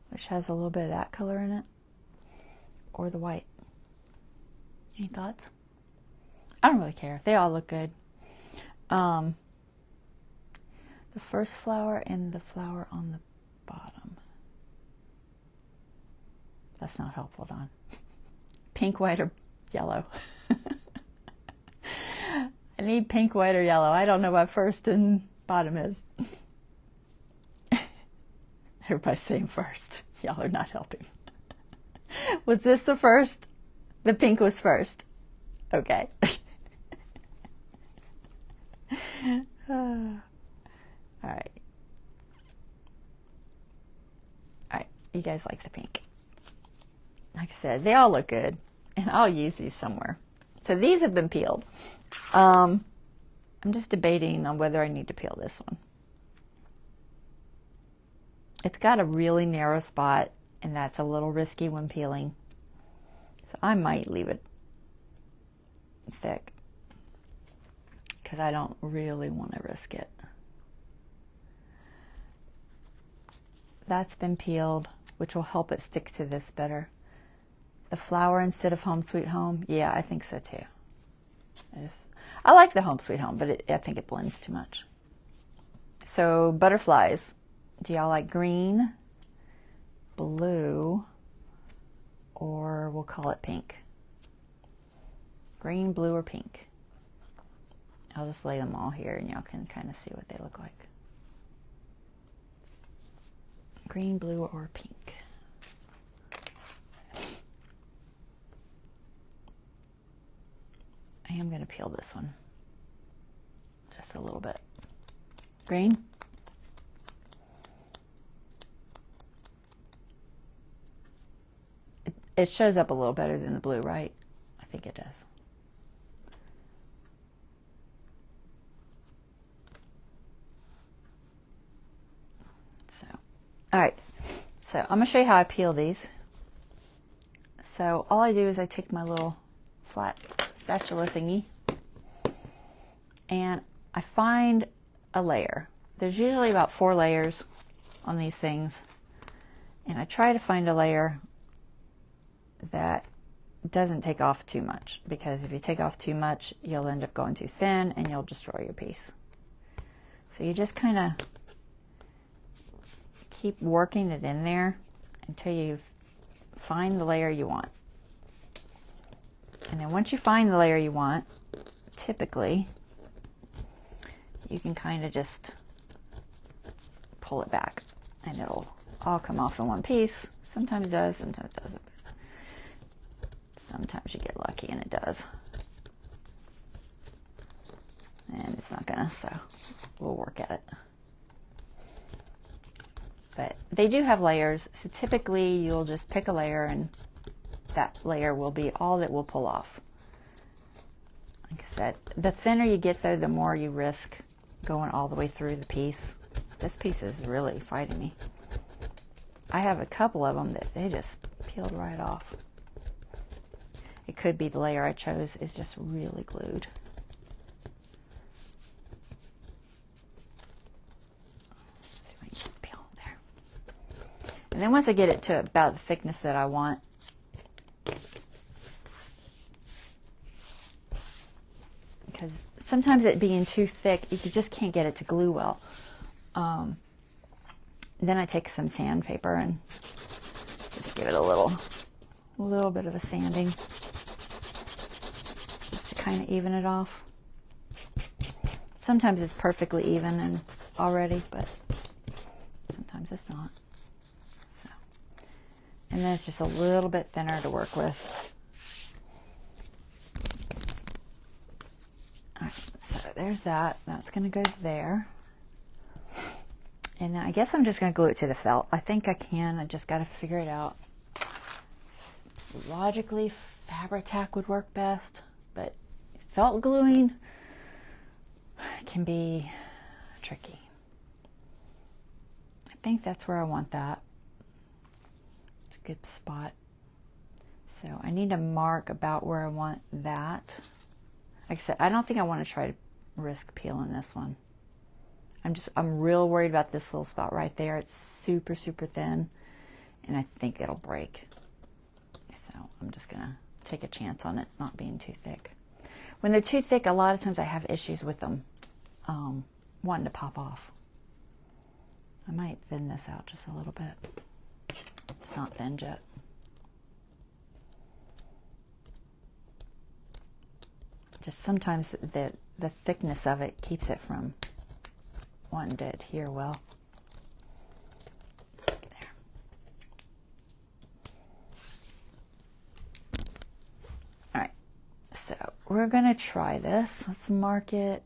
which has a little bit of that color in it, or the white? Any thoughts? I don't really care. They all look good. The first flower and the flower on the bottom. That's not helpful, Dawn. Pink, white, or yellow? I need pink, white, or yellow. I don't know what first and bottom is. Everybody's saying first. Y'all are not helping. Was this the first? The pink was first. Okay. All right. All right. You guys like the pink. Like I said, they all look good. And I'll use these somewhere. So these have been peeled. I'm just debating on whether I need to peel this one. It's got a really narrow spot, and that's a little risky when peeling. So I might leave it thick because I don't really want to risk it. That's been peeled, which will help it stick to this better. The flower instead of Home Sweet Home, yeah, I think so too. I like the Home Sweet Home, but I think it blends too much. So butterflies, do y'all like green, blue, or we'll call it pink? Green, blue, or pink? I'll just lay them all here and y'all can kind of see what they look like. Green, blue, or pink? I am going to peel this one just a little bit. Green. It shows up a little better than the blue, right? I think it does. So, all right. So I'm going to show you how I peel these. So all I do is I take my little flat spatula thingy and I find a layer. There's usually about 4 layers on these things, and I try to find a layer that doesn't take off too much, because if you take off too much you'll end up going too thin and you'll destroy your piece. So you just kind of keep working it in there until you find the layer you want. And then once you find the layer you want, typically you can kind of just pull it back and it'll all come off in one piece. Sometimes it does, sometimes it doesn't. Sometimes you get lucky and it does. And it's not gonna, so we'll work at it. But they do have layers, so typically you'll just pick a layer and that layer will be all that will pull off. Like I said, the thinner you get though, the more you risk going all the way through the piece. This piece is really fighting me. I have a couple of them that they just peeled right off. It could be the layer I chose is just really glued. See if I can peel it there. And then once I get it to about the thickness that I want, because sometimes it being too thick, you just can't get it to glue well. Then I take some sandpaper and just give it a little bit of a sanding, just to kind of even it off. Sometimes it's perfectly even and already, but sometimes it's not. So, and then it's just a little bit thinner to work with. All right, so there's that. That's going to go there. And I guess I'm just going to glue it to the felt. I think I can. I just got to figure it out. Logically, Fabri-Tac would work best, but felt gluing can be tricky. I think that's where I want that. It's a good spot. So I need to mark about where I want that. Like I said, I don't think I want to try to risk peeling this one. I'm real worried about this little spot right there. It's super, super thin, and I think it'll break. So I'm just gonna take a chance on it not being too thick. When they're too thick, a lot of times I have issues with them wanting to pop off. I might thin this out just a little bit. It's not thinned yet. Just sometimes the thickness of it keeps it from wanting to adhere well. There. All right, so we're gonna try this. Let's mark it.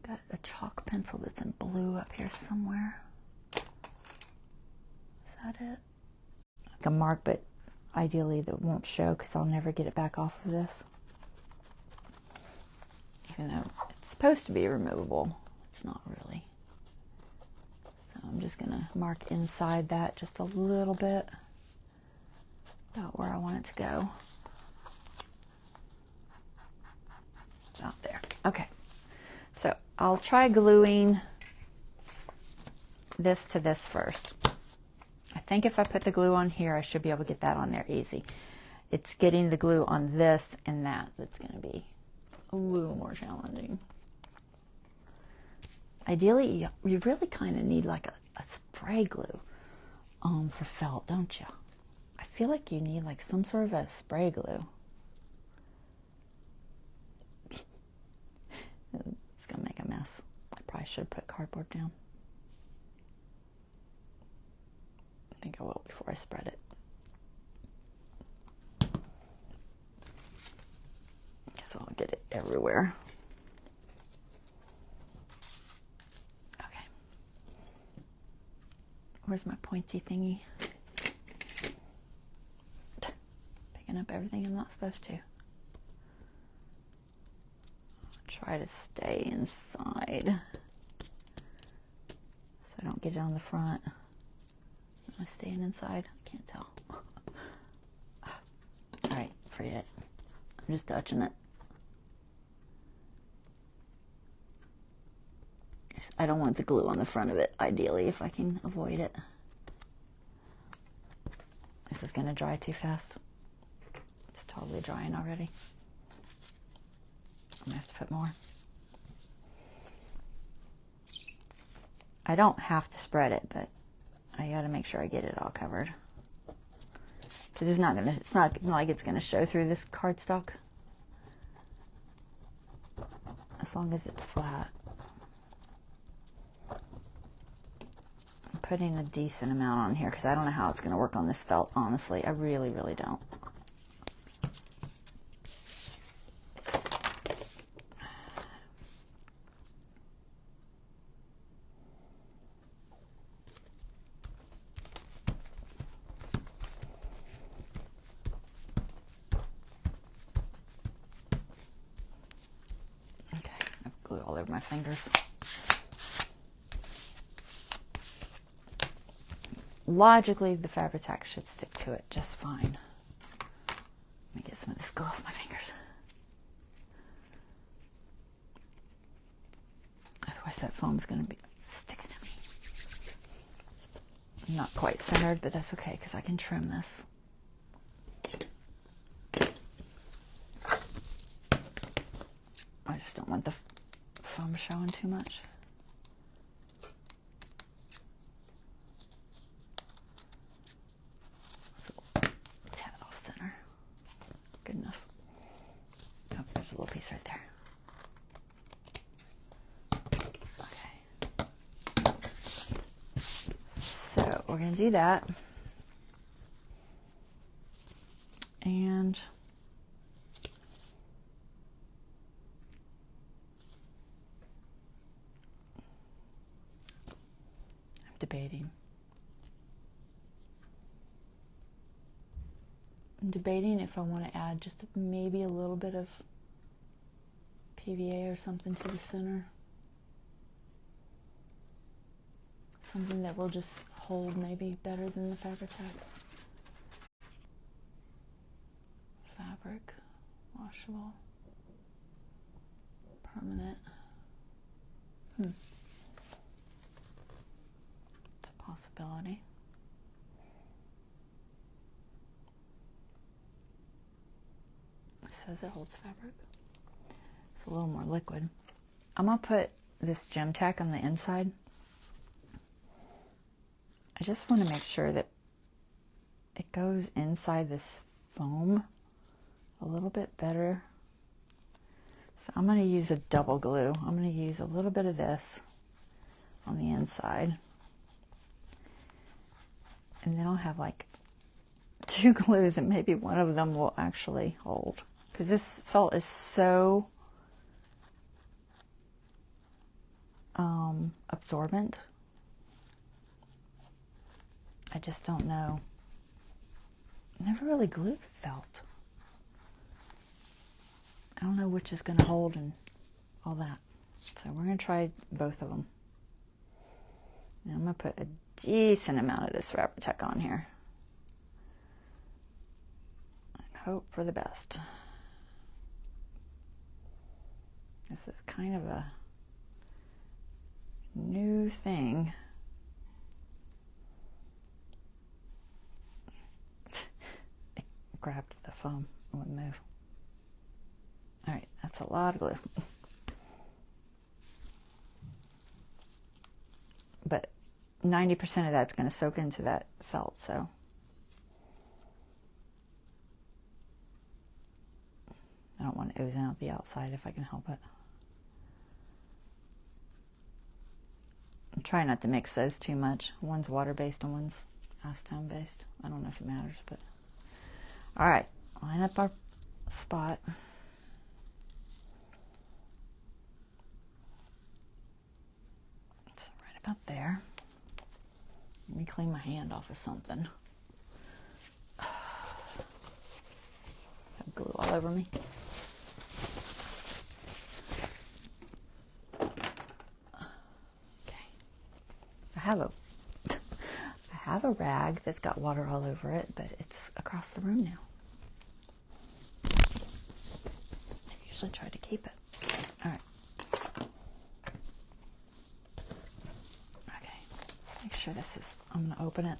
Got a chalk pencil that's in blue up here somewhere. Is that it? I can mark, but ideally that won't show because I'll never get it back off of this. Even though it's supposed to be removable, it's not really. So I'm just gonna mark inside that just a little bit, about where I want it to go. About there. Okay. So I'll try gluing this to this first. I think if I put the glue on here, I should be able to get that on there easy. It's getting the glue on this and that's going to be a little more challenging. Ideally, you really kind of need like a spray glue for felt, don't you? I feel like you need like some sort of a spray glue. It's going to make a mess. I probably should have put cardboard down. I think I will before I spread it. Guess I'll get it everywhere. Okay. Where's my pointy thingy? Picking up everything I'm not supposed to. Try to stay inside so I don't get it on the front. Am I staying inside? I can't tell. Alright, forget it. I'm just touching it. I don't want the glue on the front of it, ideally, if I can avoid it. This is going to dry too fast. It's totally drying already. I'm going to have to put more. I don't have to spread it, but I got to make sure I get it all covered. because it's not like it's gonna show through this cardstock as long as it's flat. I'm putting a decent amount on here because I don't know how it's gonna work on this felt, honestly. I really, really don't. All over my fingers. Logically, the Fabri-Tac should stick to it just fine. Let me get some of this glue off my fingers. Otherwise, that foam's going to be sticking to me. Not quite centered, but that's okay because I can trim this. I just don't want the foam showing too much. So, tad off center. Good enough. Oh, there's a little piece right there. Okay. So we're going to do that. And I'm debating if I want to add just maybe a little bit of PVA or something to the center. Something that will just hold maybe better than the Fabri-Tac. Fabric, washable, permanent. It's a possibility. It says it holds fabric. It's a little more liquid. I'm going to put this gem tack on the inside. I just want to make sure that it goes inside this foam a little bit better. So I'm going to use a double glue. I'm going to use a little bit of this on the inside. And then I'll have like 2 glues and maybe one of them will actually hold. Because this felt is so absorbent. I just don't know. Never really glued felt. I don't know which is going to hold and all that. So we're going to try both of them. Now I'm going to put a decent amount of this Fabri-Tac on here. And hope for the best. This is kind of a new thing. It grabbed the foam. It wouldn't move. Alright, that's a lot of glue. But 90% of that's going to soak into that felt, so. I don't want it oozing out the outside if I can help it. I'm trying not to mix those too much. One's water-based and one's acetone-based. I don't know if it matters, but. Alright, line up our spot. So right about there. Let me clean my hand off of something. Have glue all over me. Okay. I have a rag that's got water all over it, but it's across the room now. I usually try to keep it. All right. Okay. Let's make sure this is. I'm going to open it.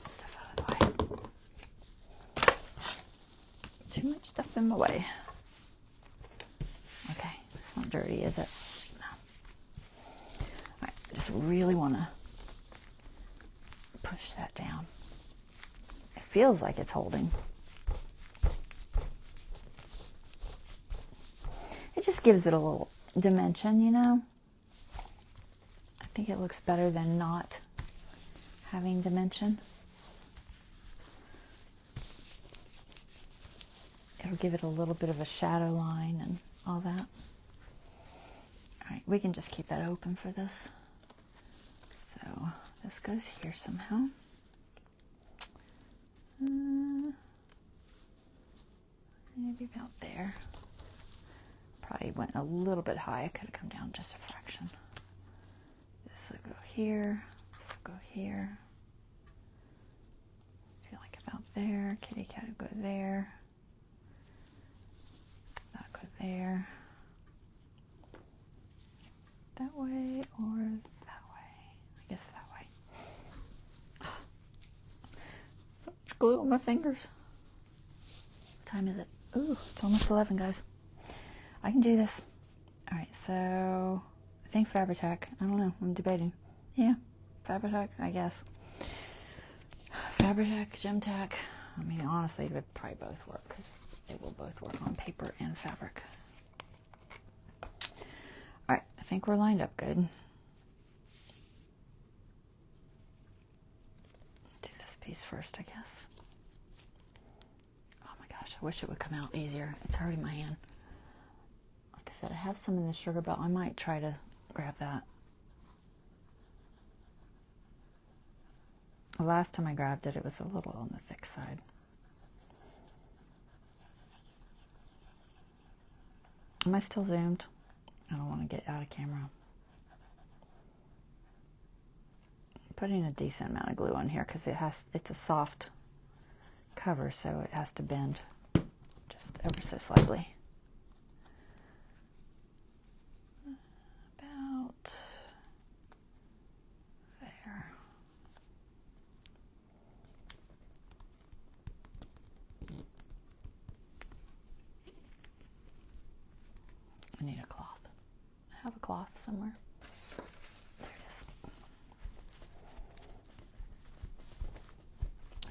Stuff out of the way. Too much stuff in my way. Okay. It's not dirty, is it? No. All right. I just really want to push that down. It feels like it's holding. It just gives it a little dimension, you know. I think it looks better than not having dimension. It'll give it a little bit of a shadow line and all that. All right, we can just keep that open for this. So this goes here somehow. Maybe about there. Probably went a little bit high. I could have come down just a fraction. This will go here. This will go here. I feel like about there. Kitty cat will go there. That go there. That way or that way. I guess that way. So much glue on my fingers. What time is it? Ooh, it's almost 11, guys. I can do this. All right, so I think Fabri-Tac. I don't know. I'm debating. Yeah, Fabri-Tac, I guess. Fabri-Tac, Gem-Tac. I mean, honestly, they would probably both work because they will both work on paper and fabric. All right, I think we're lined up good. Do this piece first, I guess. Oh my gosh, I wish it would come out easier. It's hurting my hand. I have some in the sugar bell. I might try to grab that. The last time I grabbed it, it was a little on the thick side. Am I still zoomed? I don't want to get out of camera. I'm putting a decent amount of glue on here because it's a soft cover, so it has to bend just ever so slightly. I need a cloth. I have a cloth somewhere. There it is.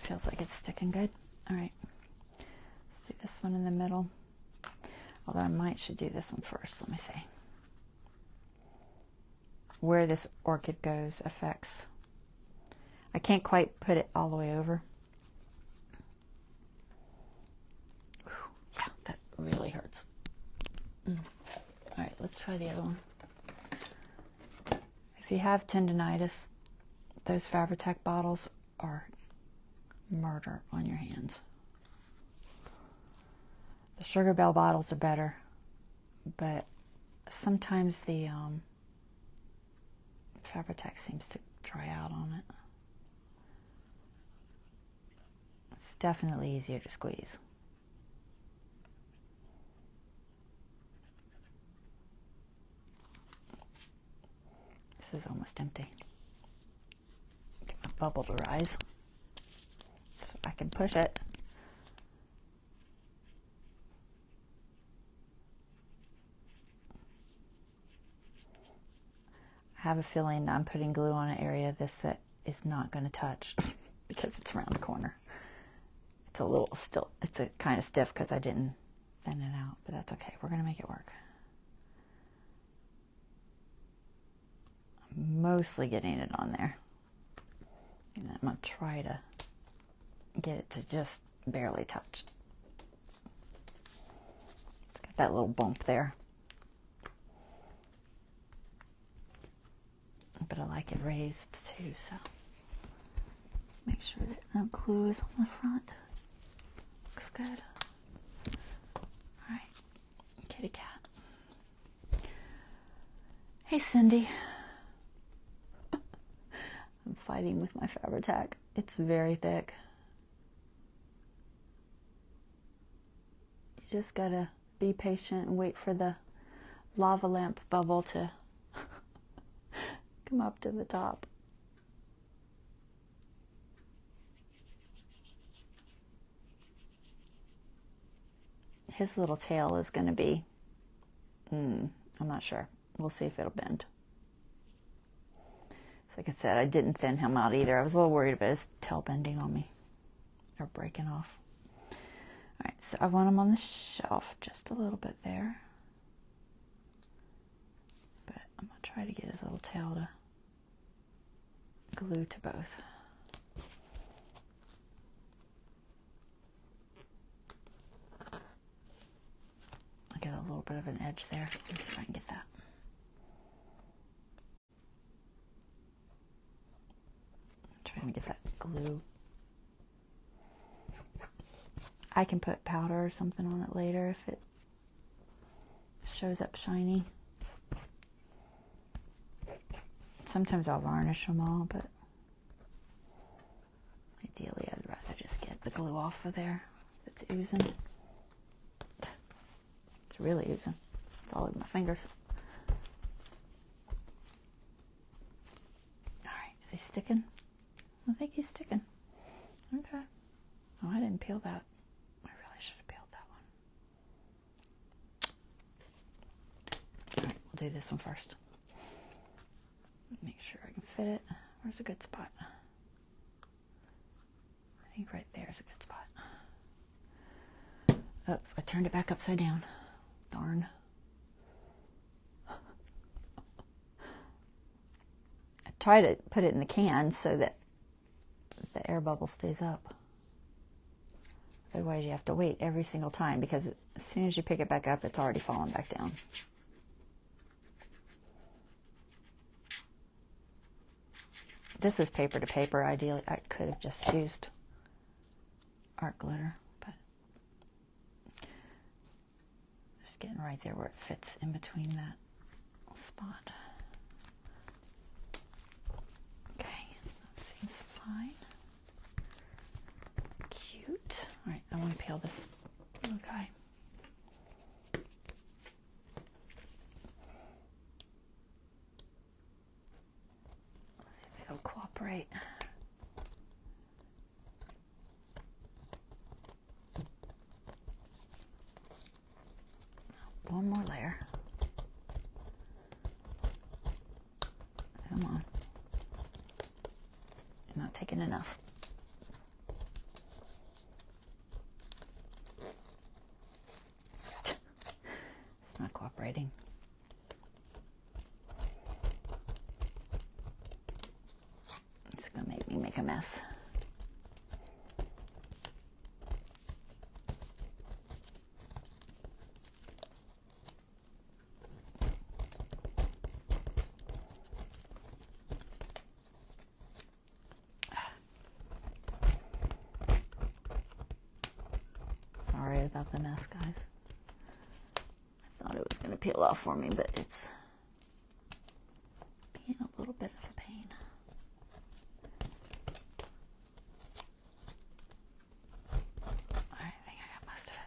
Feels like it's sticking good. All right. Let's do this one in the middle. Although I should do this one first. Let me see. Where this orchid goes affects. I can't quite put it all the way over. Whew, yeah, that really hurts. All right, let's try the other one. If you have tendinitis, those Fabri-Tac bottles are murder on your hands. The Sugar Bell bottles are better, but sometimes the Fabri-Tac seems to dry out on it. It's definitely easier to squeeze. This is almost empty. Get my bubble to rise so I can push it. I have a feeling I'm putting glue on an area that is not going to touch because it's around the corner. It's a little still, it's a kind of stiff because I didn't bend it out, but that's okay. We're going to make it work. I'm mostly getting it on there. And I'm going to try to get it to just barely touch. It's got that little bump there. But I like it raised too, so let's make sure that no glue is on the front. Looks good. Alright, kitty cat. Hey Cindy. I'm fighting with my Fabri-Tac. It's very thick. You just gotta be patient and wait for the lava lamp bubble to come up to the top. His little tail is going to be, I'm not sure. We'll see if it'll bend. Like I said, I didn't thin him out either. I was a little worried about his tail bending on me or breaking off. All right, so I want him on the shelf just a little bit there. But I'm going to try to get his little tail to glue to both. I get a little bit of an edge there. Let's see if I can get that. Trying to get that glue. I can put powder or something on it later if it shows up shiny. Sometimes I'll varnish them all, but ideally I'd rather just get the glue off of there. It's oozing. It's really oozing. It's all over my fingers. Alright, is he sticking? I think he's sticking. Okay. Oh, I didn't peel that. I really should have peeled that one. Alright, we'll do this one first. Make sure I can fit it. Where's a good spot? I think right there is a good spot. Oops, I turned it back upside down. Darn. I try to put it in the can so that the air bubble stays up. Otherwise you have to wait every single time because as soon as you pick it back up, it's already fallen back down. This is paper to paper. Ideally, I could have just used art glitter, but just getting right there where it fits in between that spot. Okay, that seems fine. Cute. All right, I want to peel this little guy. Let's see if it'll cooperate. One more layer. Come on. You're not taking enough. It's not cooperating. It's going to make me make a mess. Sorry about the mess, guys. I thought it was going to peel off for me, but it's being a little bit of a pain. All right, I think I got most of it.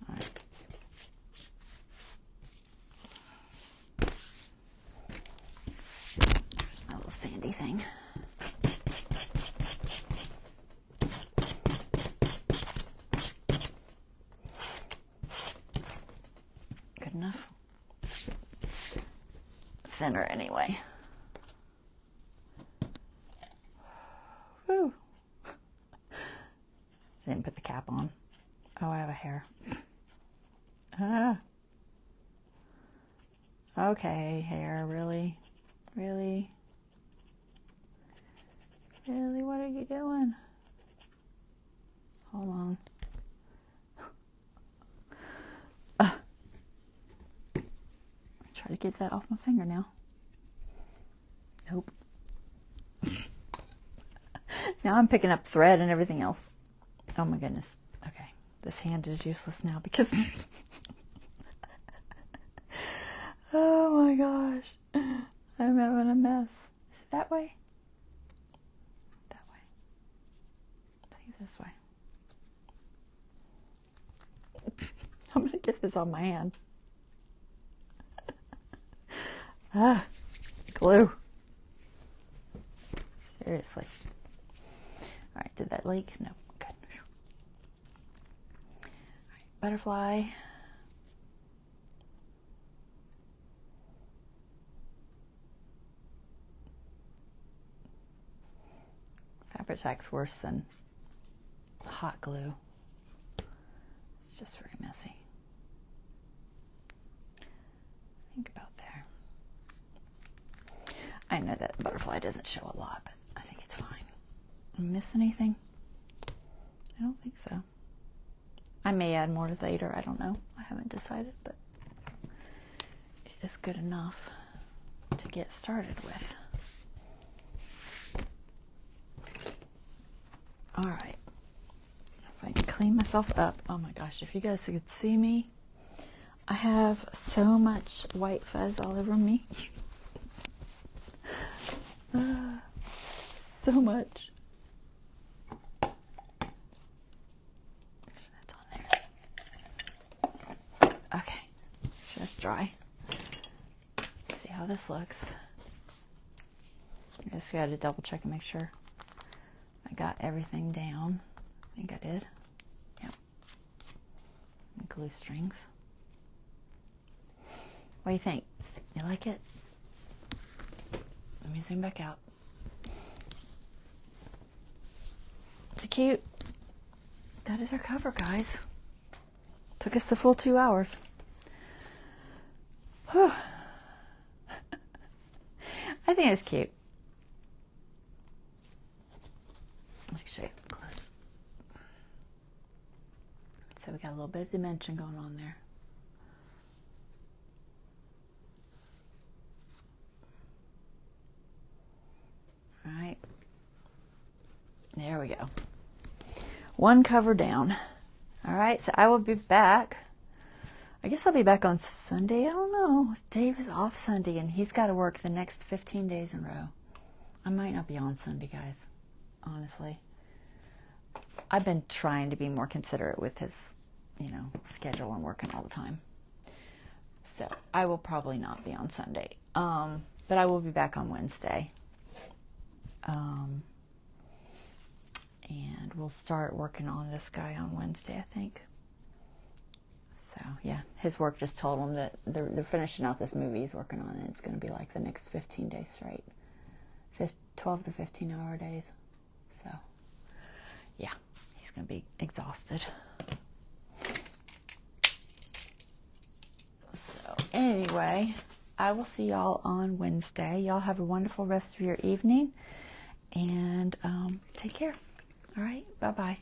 All right. There's my little sandy thing. Good enough. Thinner anyway. Woo. I didn't put the cap on. Oh, I have a hair. Ah. Okay, hair, really? Really? Really, what are you doing? Hold on. Try to get that off my finger now. Nope. Now I'm picking up thread and everything else. Oh my goodness. Okay, this hand is useless now because... Oh my gosh. I'm having a mess. Is it that way? That way. I think this way. I'm going to get this on my hand. Ah, glue. Seriously. All right, did that leak? No, good. butterfly. Fabri-Tac's worse than hot glue. It's just very messy. Think about there. I know that butterfly doesn't show a lot, but I think it's fine. Miss anything? I don't think so. I may add more later. I don't know. I haven't decided, but it is good enough to get started with. All right. If I can clean myself up. Oh my gosh, if you guys could see me, I have so much white fuzz all over me. So much. That's on there. Okay, just dry. Let's see how this looks. I just got to double check and make sure I got everything down. I think I did. Yep. Some glue strings. What do you think? You like it? Let me zoom back out. It's cute. That is our cover, guys. Took us the full 2 hours. Whew. I think it's cute. Let me show you up close. So we got a little bit of dimension going on there. All right. There we go. One cover down. All right, so I will be back. I guess I'll be back on Sunday. I don't know. Dave is off Sunday, and he's got to work the next 15 days in a row. I might not be on Sunday, guys, honestly. I've been trying to be more considerate with his, schedule and working all the time. So I will probably not be on Sunday. But I will be back on Wednesday. And we'll start working on this guy on Wednesday, I think. So, yeah, his work just told him that they're finishing out this movie he's working on, and it's going to be like the next 15 days straight. 12 to 15-hour days. So, yeah, he's going to be exhausted. So, anyway, I will see y'all on Wednesday. Y'all have a wonderful rest of your evening, and take care. All right, bye-bye.